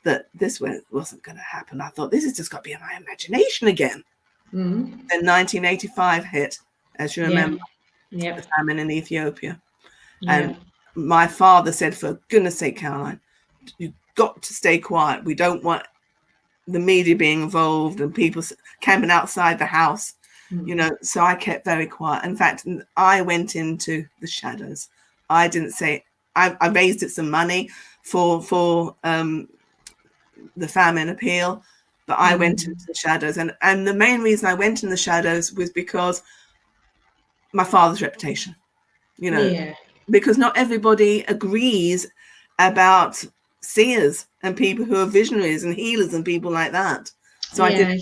B: that this wasn't going to happen. I thought, this has just got to be in my imagination again. Then 1985 hit, as you remember, the famine in Ethiopia. And my father said, for goodness sake, Caroline, you've got to stay quiet. We don't want the media being involved and people camping outside the house, you know. So I kept very quiet. In fact, I went into the shadows. I didn't say. I raised it some money for the famine appeal, but I went into the shadows, and the main reason I went in the shadows was because my father's reputation, you know, because not everybody agrees about seers and people who are visionaries and healers and people like that. So I did.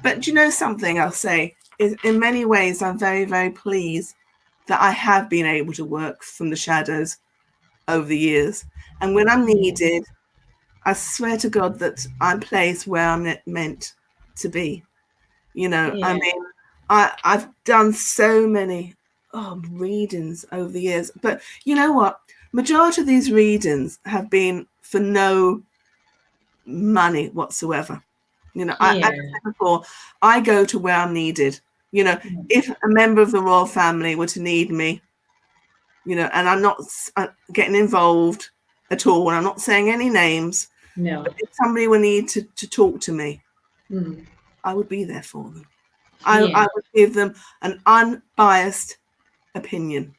B: But do you know something I'll say is, in many ways, I'm very, very pleased that I have been able to work from the shadows over the years. And when I'm needed, I swear to God that I'm placed where I'm meant to be. You know, I mean, I've done so many readings over the years, but you know what? Majority of these readings have been for no money whatsoever. You know, as I said before, I go to where I'm needed. You know, if a member of the royal family were to need me, you know, and I'm not getting involved at all, and I'm not saying any names, but if somebody would need to talk to me, I would be there for them. I would give them an unbiased opinion,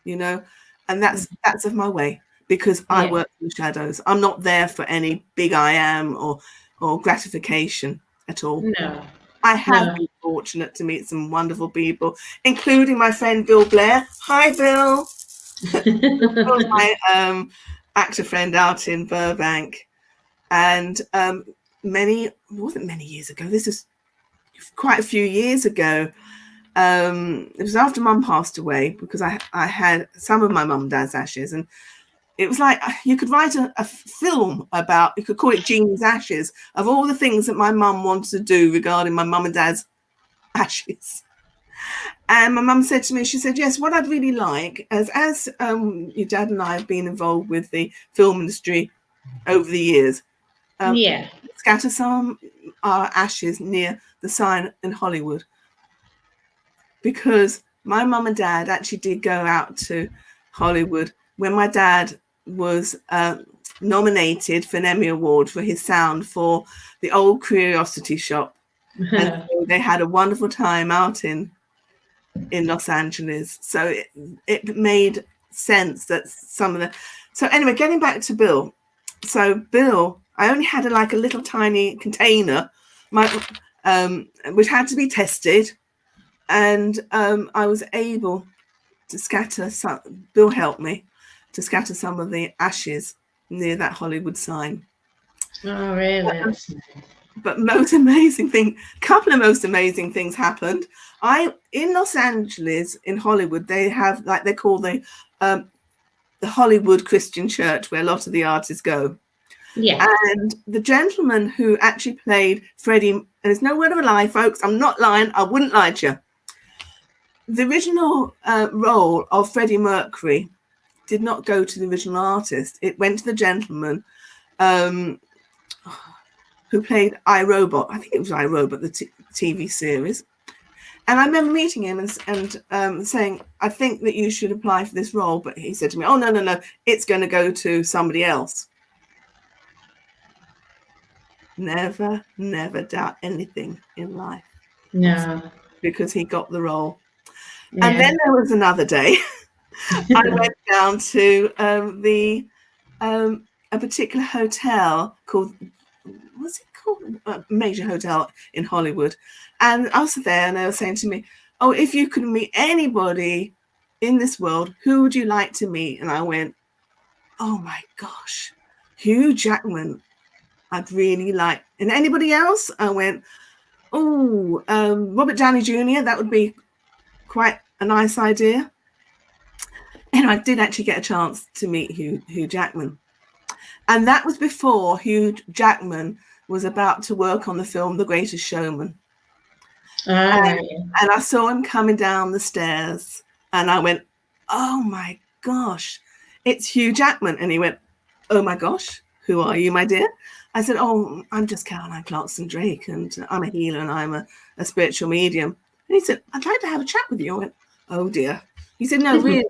B: you know, and that's of my way, because I work in the shadows. I'm not there for any big I am or gratification at all. No. I have been fortunate to meet some wonderful people, including my friend Bill Blair. Hi, Bill. Bill's my actor friend out in Burbank. And it wasn't many years ago. This is quite a few years ago. It was after Mum passed away, because I had some of my mum and dad's ashes, and it was like you could write a film about, you could call it Jean's Ashes, of all the things that my mum wanted to do regarding my mum and dad's ashes. And my mum said to me, she said, yes, what I'd really like, as your dad and I have been involved with the film industry over the years, scatter some our ashes near the sign in Hollywood. Because my mum and dad actually did go out to Hollywood when my dad was nominated for an Emmy Award for his sound for the Old Curiosity Shop. And so they had a wonderful time out in Los Angeles. So it made sense that some of the... So anyway, getting back to Bill. So Bill, I only had a little tiny container, which had to be tested. And I was able to scatter some. Bill helped me to scatter some of the ashes near that Hollywood sign.
A: Oh, really?
B: But most amazing thing, couple of most amazing things happened. In Los Angeles, in Hollywood, they have, like, they call the Hollywood Christian Church, where a lot of the artists go.
A: Yeah.
B: And the gentleman who actually played Freddie, and there's no word of a lie, folks, I'm not lying, I wouldn't lie to you. The original role of Freddie Mercury did not go to the original artist. It went to the gentleman who played iRobot. I think it was iRobot, the TV series. And I remember meeting him and saying, I think that you should apply for this role. But he said to me, oh, no, it's going to go to somebody else. Never doubt anything in life.
A: No.
B: Because he got the role. Yeah. And then there was another day. I went down to a particular hotel called, what's it called? A major hotel in Hollywood. And I was there and they were saying to me, oh, if you could meet anybody in this world, who would you like to meet? And I went, oh my gosh, Hugh Jackman. I'd really like. And anybody else? I went, oh, Robert Downey Jr. That would be quite a nice idea. And I did actually get a chance to meet Hugh Jackman. And that was before Hugh Jackman was about to work on the film The Greatest Showman. And I saw him coming down the stairs and I went, oh my gosh, it's Hugh Jackman. And he went, oh my gosh, who are you, my dear? I said, oh, I'm just Caroline Clarkson Drake and I'm a healer and I'm a spiritual medium. And he said, I'd like to have a chat with you. I went, oh dear. He said, no, really,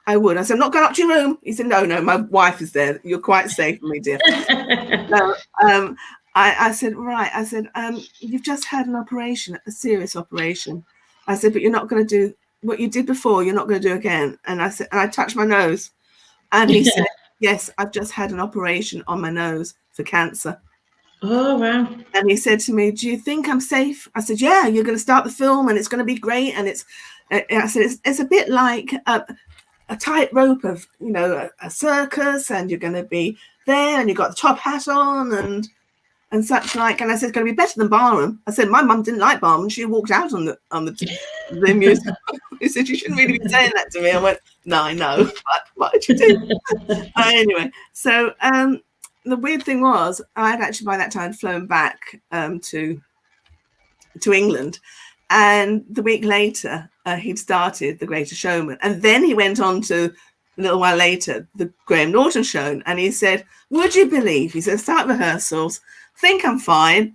B: I would. I said, I'm not going up to your room. He said, no, my wife is there. You're quite safe for me, dear. So, I said, right. I said, you've just had an operation, a serious operation. I said, but you're not going to do what you did before. You're not going to do again. And I said, and I touched my nose. And he said, yes, I've just had an operation on my nose for cancer.
A: Oh, wow.
B: And he said to me, do you think I'm safe? I said, yeah, you're going to start the film and it's going to be great. And I said, it's a bit like a tightrope of, a circus, and you're going to be there and you've got the top hat on and such like. And I said, it's going to be better than Barham. I said, my mum didn't like Barham. She walked out on the music. He said, you shouldn't really be saying that to me. I went, no, I know. What did you do? Anyway, so the weird thing was, I had actually by that time flown back to England. And the week later, he'd started The Greatest Showman. And then he went on to, a little while later, the Graham Norton show. And he said, would you believe? He said, start rehearsals. Think I'm fine.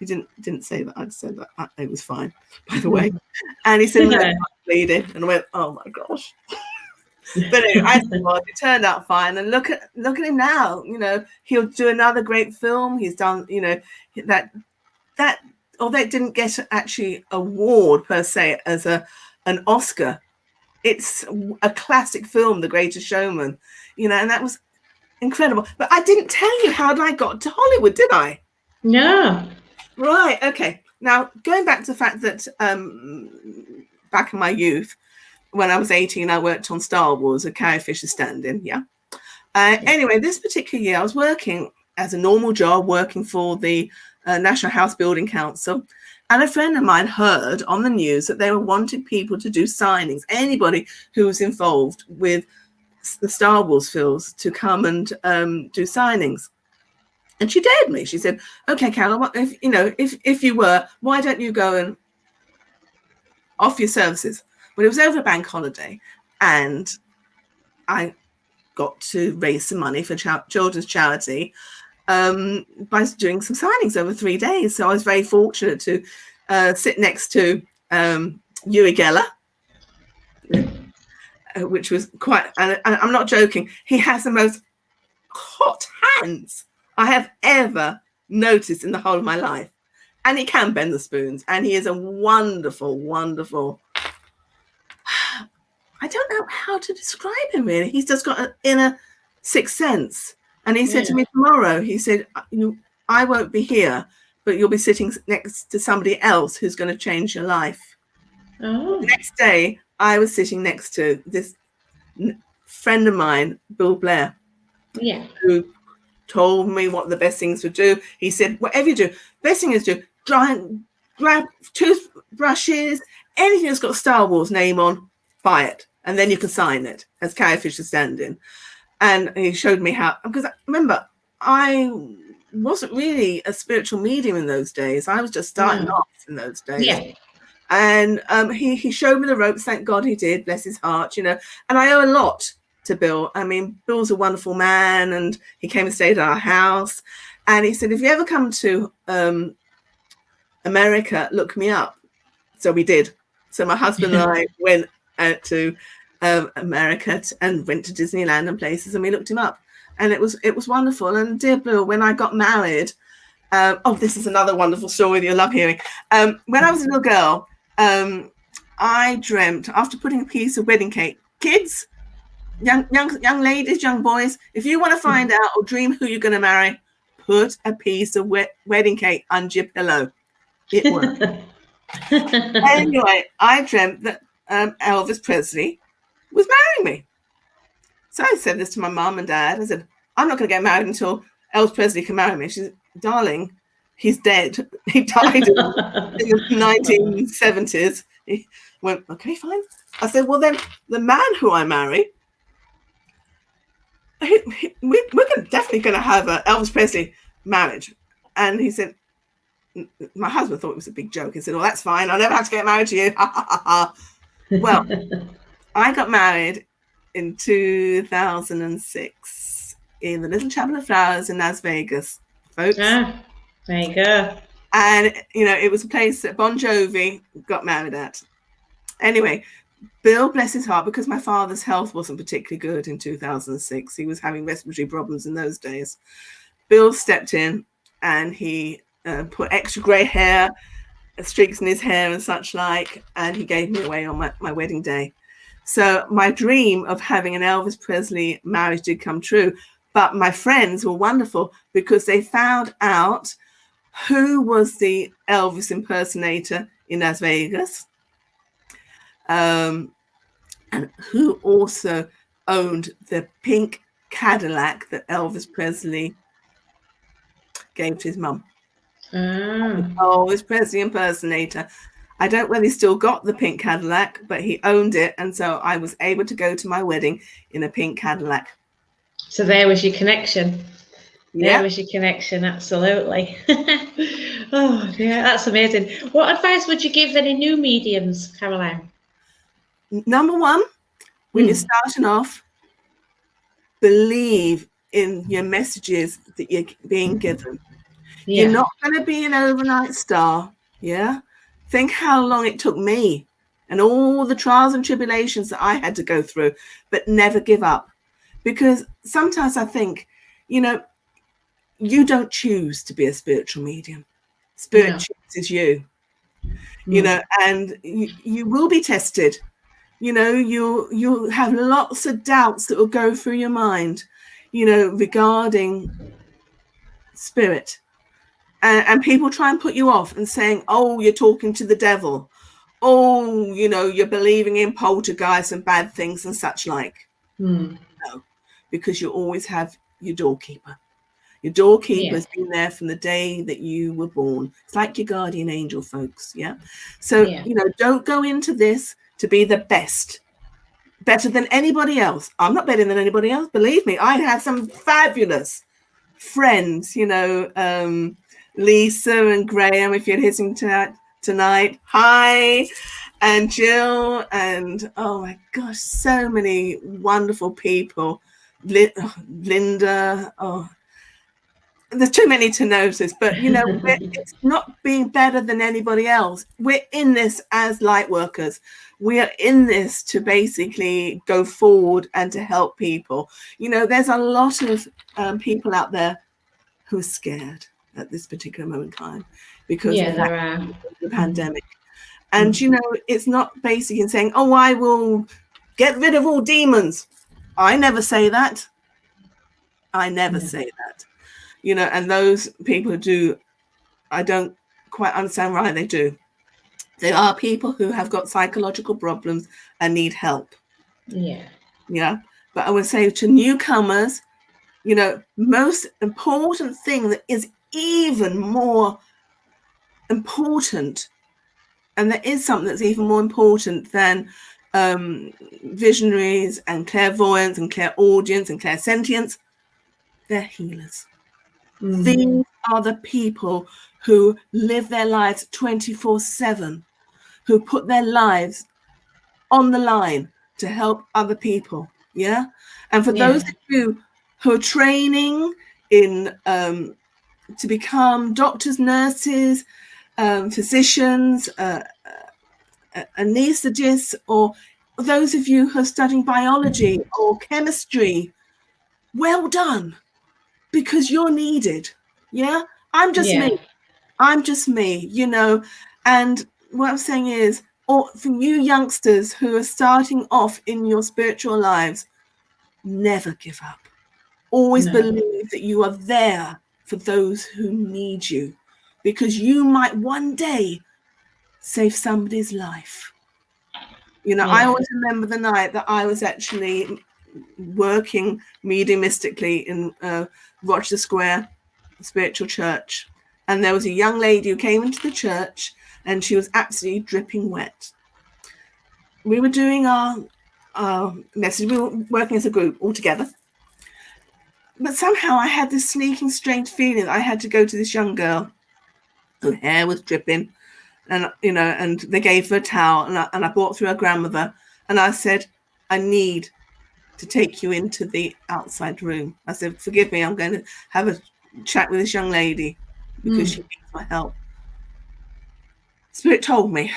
B: He didn't say that. I'd said that it was fine, by the way. And he said, no, I'm bleeding. And I went, oh my gosh. But anyway, I said, well, it turned out fine. And look at him now. He'll do another great film. He's done, that although it didn't get actually award per se as an Oscar, it's a classic film, The Greatest Showman, and that was incredible. But I didn't tell you how I got to Hollywood, did I?
A: No.
B: Right. Okay. Now, going back to the fact that back in my youth, when I was 18, I worked on Star Wars, a Carrie Fisher stand-in. Yeah. Anyway, this particular year, I was working as a normal job, working for the National House Building Council. And a friend of mine heard on the news that they were wanting people to do signings, anybody who was involved with the Star Wars films to come and do signings. And she dared me. She said, okay, Carol, if you were, why don't you go and offer your services? Well, it was over a bank holiday and I got to raise some money for children's charity by doing some signings over 3 days. So I was very fortunate to sit next to Uri Geller, which was quite, and I'm not joking, he has the most hot hands I have ever noticed in the whole of my life. And he can bend the spoons. And he is a wonderful, wonderful, I don't know how to describe him really. He's just got an inner sixth sense. And he said to me tomorrow, he said, I won't be here, but you'll be sitting next to somebody else who's going to change your life.
A: Oh,
B: The next day, I was sitting next to this friend of mine, Bill Blair,
A: yeah.
B: who told me what the best things to do. He said, whatever you do, best thing is to try and grab toothbrushes, anything that's got Star Wars name on, buy it. And then you can sign it as Carrie Fisher standing. And he showed me how, because remember, I wasn't really a spiritual medium in those days. I was just starting off in those days.
A: Yeah.
B: And he showed me the ropes. Thank God he did. Bless his heart, you know. And I owe a lot to Bill. I mean, Bill's a wonderful man, and he came and stayed at our house. And he said, if you ever come to America, look me up. So we did. So my husband and I went out to America and went to Disneyland and places, and we looked him up. And it was wonderful. And dear Bill, when I got married, this is another wonderful story that you'll love hearing. When I was a little girl, I dreamt, after putting a piece of wedding cake, kids, young ladies, young boys, if you want to find out or dream who you're going to marry, put a piece of wedding cake under your pillow. It worked. Anyway, I dreamt that Elvis Presley was marrying me. So I said this to my mum and dad. I said, I'm not going to get married until Elvis Presley can marry me. She said, darling, he's dead. He died in the 1970s. He went, okay, fine. I said, well, then the man who I marry, we're definitely going to have an Elvis Presley marriage. And he said, my husband thought it was a big joke. He said, well, that's fine. I'll never have to get married to you. Well, I got married in 2006 in the Little Chapel of Flowers in Las Vegas, folks.
A: Ah, there you go.
B: And, you know, it was a place that Bon Jovi got married at. Anyway, Bill, bless his heart, because my father's health wasn't particularly good in 2006. He was having respiratory problems in those days. Bill stepped in and he put extra grey hair, streaks in his hair and such like, and he gave me away on my wedding day. So my dream of having an Elvis Presley marriage did come true. But my friends were wonderful because they found out who was the Elvis impersonator in Las Vegas, and who also owned the pink Cadillac that Elvis Presley gave to his mum. Elvis Presley impersonator. I don't know whether he still got the pink Cadillac, but he owned it. And so I was able to go to my wedding in a pink Cadillac.
A: So there was your connection.
B: Yeah.
A: There was your connection, absolutely. Oh, yeah, that's amazing. What advice would you give any new mediums, Caroline?
B: Number one, when you're starting off, believe in your messages that you're being given. Yeah. You're not going to be an overnight star. Yeah. Think how long it took me and all the trials and tribulations that I had to go through, but never give up. Because sometimes I think, you know, you don't choose to be a spiritual medium. Spirit chooses you, you know, and you will be tested. You know, you'll have lots of doubts that will go through your mind, you know, regarding spirit. And people try and put you off and saying, oh, you're talking to the devil. Oh, you know, you're believing in poltergeists and bad things and such like. No, because you always have your doorkeeper. Your doorkeeper has been there from the day that you were born. It's like your guardian angel, folks. Yeah. So, you know, don't go into this to be the best, better than anybody else. I'm not better than anybody else. Believe me, I have some fabulous friends, you know, Lisa and Graham, if you're listening tonight, hi, and Jill, and oh my gosh, so many wonderful people. Linda, there's too many to notice, but you know, it's not being better than anybody else. We're in this as light workers. We are in this to basically go forward and to help people. You know, there's a lot of people out there who are scared at this particular moment in time because of the pandemic. And, you know, it's not basic in saying, oh, I will get rid of all demons. I never say that. I never say that. You know, and those people who do, I don't quite understand why they do. There are people who have got psychological problems and need help.
A: Yeah.
B: Yeah. But I would say to newcomers, you know, most important thing that is even more important, and there is something that's even more important than visionaries and clairvoyance and clairaudience and clairsentience, they're healers. These are the people who live their lives 24/7, who put their lives on the line to help other people. Yeah. And for those of you who are training in to become doctors, nurses, physicians, anesthetists, or those of you who are studying biology or chemistry, well done, because you're needed. Yeah. I'm just me. I'm just me, you know. And what I'm saying is, or for you youngsters who are starting off in your spiritual lives, never give up. Always believe that you are there for those who need you, because you might one day save somebody's life. You know, I always remember the night that I was actually working mediumistically in Rochester Square Spiritual Church. And there was a young lady who came into the church and she was absolutely dripping wet. We were doing our message. We were working as a group all together. But somehow I had this sneaking, strange feeling that I had to go to this young girl. Her hair was dripping. And, you know, and they gave her a towel. And I brought through her grandmother. And I said, I need to take you into the outside room. I said, forgive me, I'm going to have a chat with this young lady because she needs my help. Spirit told me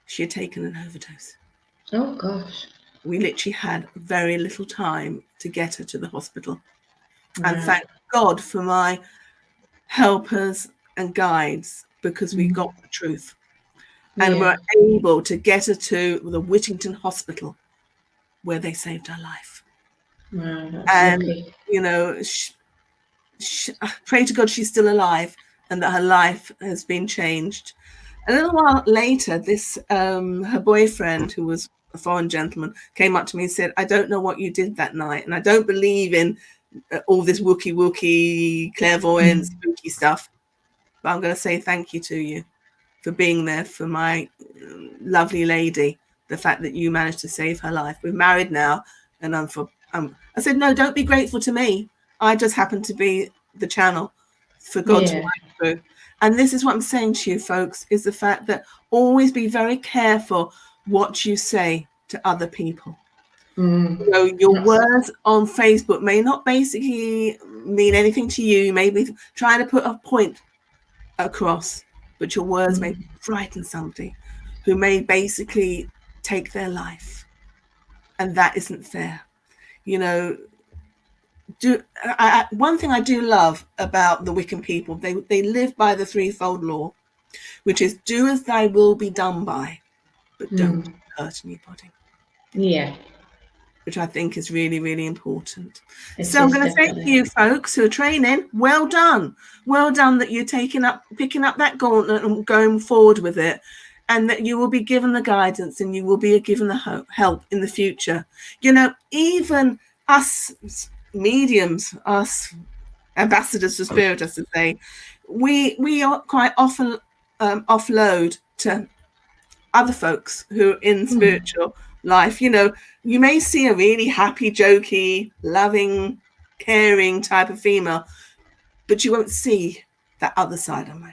B: she had taken an overdose.
A: Oh gosh.
B: We literally had very little time to get her to the hospital. And thank God for my helpers and guides, because we got the truth. And we're able to get her to the Whittington Hospital, where they saved her life. And lucky. You know, I pray to God she's still alive and that her life has been changed. A little while later, this her boyfriend, who was a foreign gentleman, came up to me and said, I don't know what you did that night, and I don't believe in all this wookie clairvoyance spooky stuff, but I'm going to say thank you to you for being there for my lovely lady. The fact that you managed to save her life. We're married now, and I said, no, don't be grateful to me. I just happen to be the channel for God to work through. And this is what I'm saying to you, folks, is the fact that always be very careful what you say to other people. You know, your words on Facebook may not basically mean anything to you. You may be trying to put a point across, but your words may frighten somebody who may basically take their life. And that isn't fair. You know, one thing I do love about the Wiccan people, they live by the threefold law, which is do as thy will be done by, but don't hurt anybody.
A: Yeah.
B: Which I think is really, really important. So I'm going to say to you folks who are training, well done. Well done that you're picking up that gauntlet and going forward with it, and that you will be given the guidance and you will be given the help in the future. You know, even us mediums, us ambassadors to spirit, as to say, we are quite often offload to other folks who are in spiritual life. You know, you may see a really happy, jokey, loving, caring type of female, but you won't see that other side of me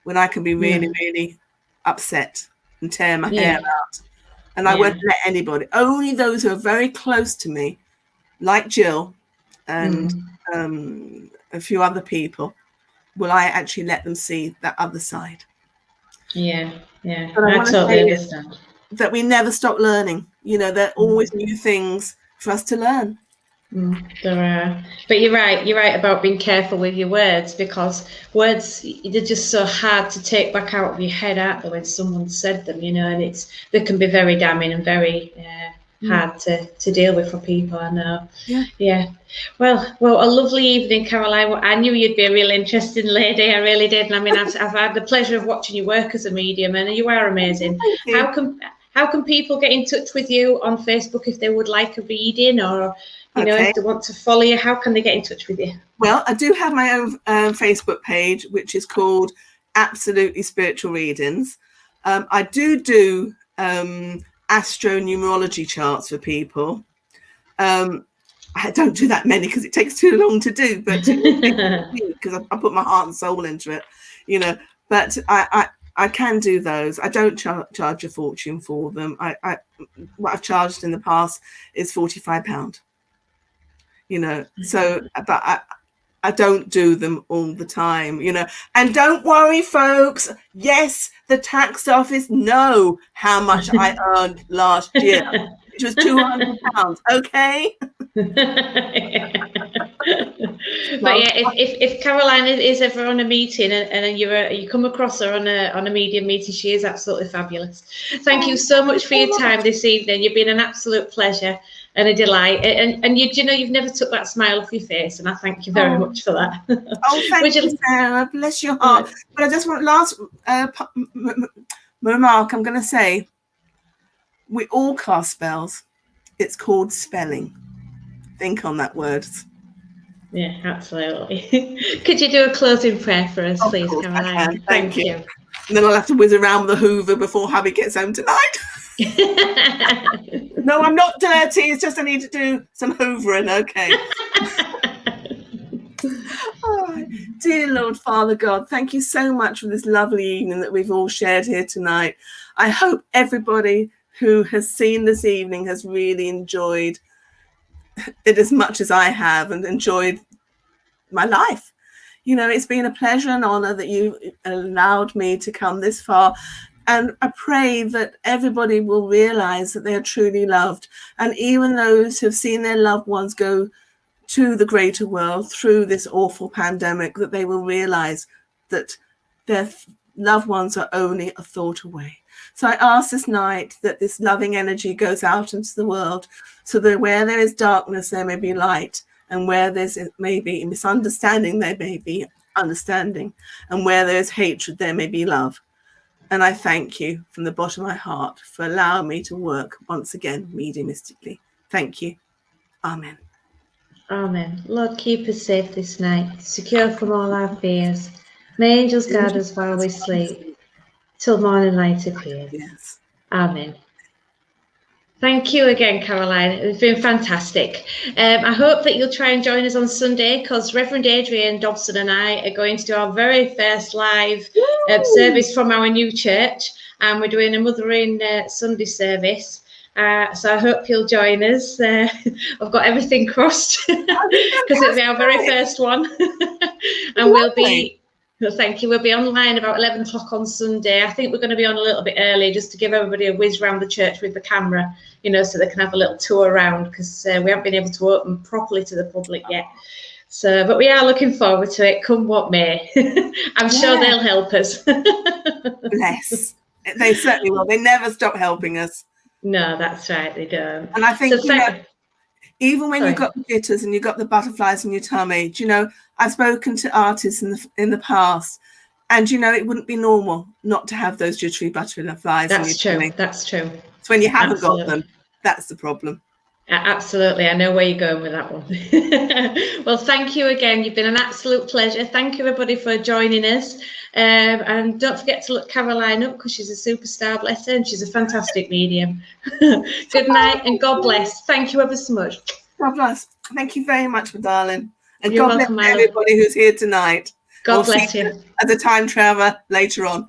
B: when I can be really, really upset and tear my hair out. And I won't let anybody, only those who are very close to me, like Jill and a few other people, will I actually let them see that other side.
A: Yeah.
B: But I
A: totally understand
B: that we never stop learning. You know, there are always new things for us to learn.
A: There are, but you're right about being careful with your words, because words, they're just so hard to take back out of your head, aren't they, when someone said them, you know, and they can be very damning and very hard to deal with for people, I know.
B: Yeah.
A: Well, a lovely evening, Caroline. I knew you'd be a real interesting lady. I really did. And I mean, I've had the pleasure of watching you work as a medium, and you are amazing.
B: Thank you.
A: How can people get in touch with you on Facebook if they would like a reading, or if they want to follow you? How can they get in touch with you?
B: Well, I do have my own Facebook page, which is called Absolutely Spiritual Readings. I do astronumerology charts for people. I don't do that many because it takes too long to do, but because I put my heart and soul into it, but I can do those. I don't charge a fortune for them. What I've charged in the past is £45, so, but I don't do them all the time, and don't worry, folks. Yes, the tax office know how much I earned last year, which was £200. Okay.
A: But yeah, if Caroline is ever on a meeting and you come across her on a medium meeting, she is absolutely fabulous. Thank you so much for your time this evening. You've been an absolute pleasure and a delight, and you've never took that smile off your face, and I thank you very much for that.
B: Thank you, Sarah. Bless your heart. But I just want last remark. I'm going to say, we all cast spells. It's called spelling. Think on that word.
A: Yeah, absolutely. Could you do a closing prayer for us, please, Caroline?
B: Thank you. And then I'll have to whiz around the Hoover before Harry gets home tonight. No, I'm not dirty. It's just I need to do some hoovering. Okay. All right. Dear Lord, Father God, thank you so much for this lovely evening that we've all shared here tonight. I hope everybody who has seen this evening has really enjoyed it as much as I have and enjoyed my life. It's been a pleasure and honor that you allowed me to come this far. And I pray that everybody will realize that they are truly loved. And even those who have seen their loved ones go to the greater world through this awful pandemic, that they will realize that their loved ones are only a thought away. So I ask this night that this loving energy goes out into the world, so that where there is darkness, there may be light, and where there's maybe misunderstanding, there may be understanding, and where there's hatred, there may be love. And I thank you from the bottom of my heart for allowing me to work once again mediumistically. Thank you. Amen.
A: Amen. Lord, keep us safe this night, secure from all our fears. May angels guard us while we sleep, till morning light appears.
B: Yes.
A: Amen. Thank you again, Caroline. It's been fantastic. I hope that you'll try and join us on Sunday, because Reverend Adrian Dobson and I are going to do our very first live service from our new church, and we're doing a Mothering Sunday service. So I hope you'll join us. I've got everything crossed because it'll be our very first one. And we'll be, thank you, we'll be online about 11 o'clock on Sunday. I think we're going to be on a little bit early just to give everybody a whiz around the church with the camera, so they can have a little tour around, because we haven't been able to open properly to the public yet. So, but we are looking forward to it, come what may. I'm sure they'll help us.
B: Bless. They certainly will. They never stop helping us.
A: No, that's right, they don't.
B: And I think, even when you've got the jitters and you've got the butterflies in your tummy, I've spoken to artists in the past, and it wouldn't be normal not to have those jittery butterflies.
A: That's true. That's true.
B: It's when you haven't got them, that's the problem.
A: Absolutely. I know where you're going with that one. Well, thank you again. You've been an absolute pleasure. Thank you, everybody, for joining us. And don't forget to look Caroline up, because she's a superstar, bless her, and she's a fantastic medium. Good night and God bless. Thank you ever so much.
B: God bless. Thank you very much, my darling. And
A: You're
B: God
A: welcome,
B: bless everybody who's here tonight.
A: God bless you.
B: As a time traveler later on.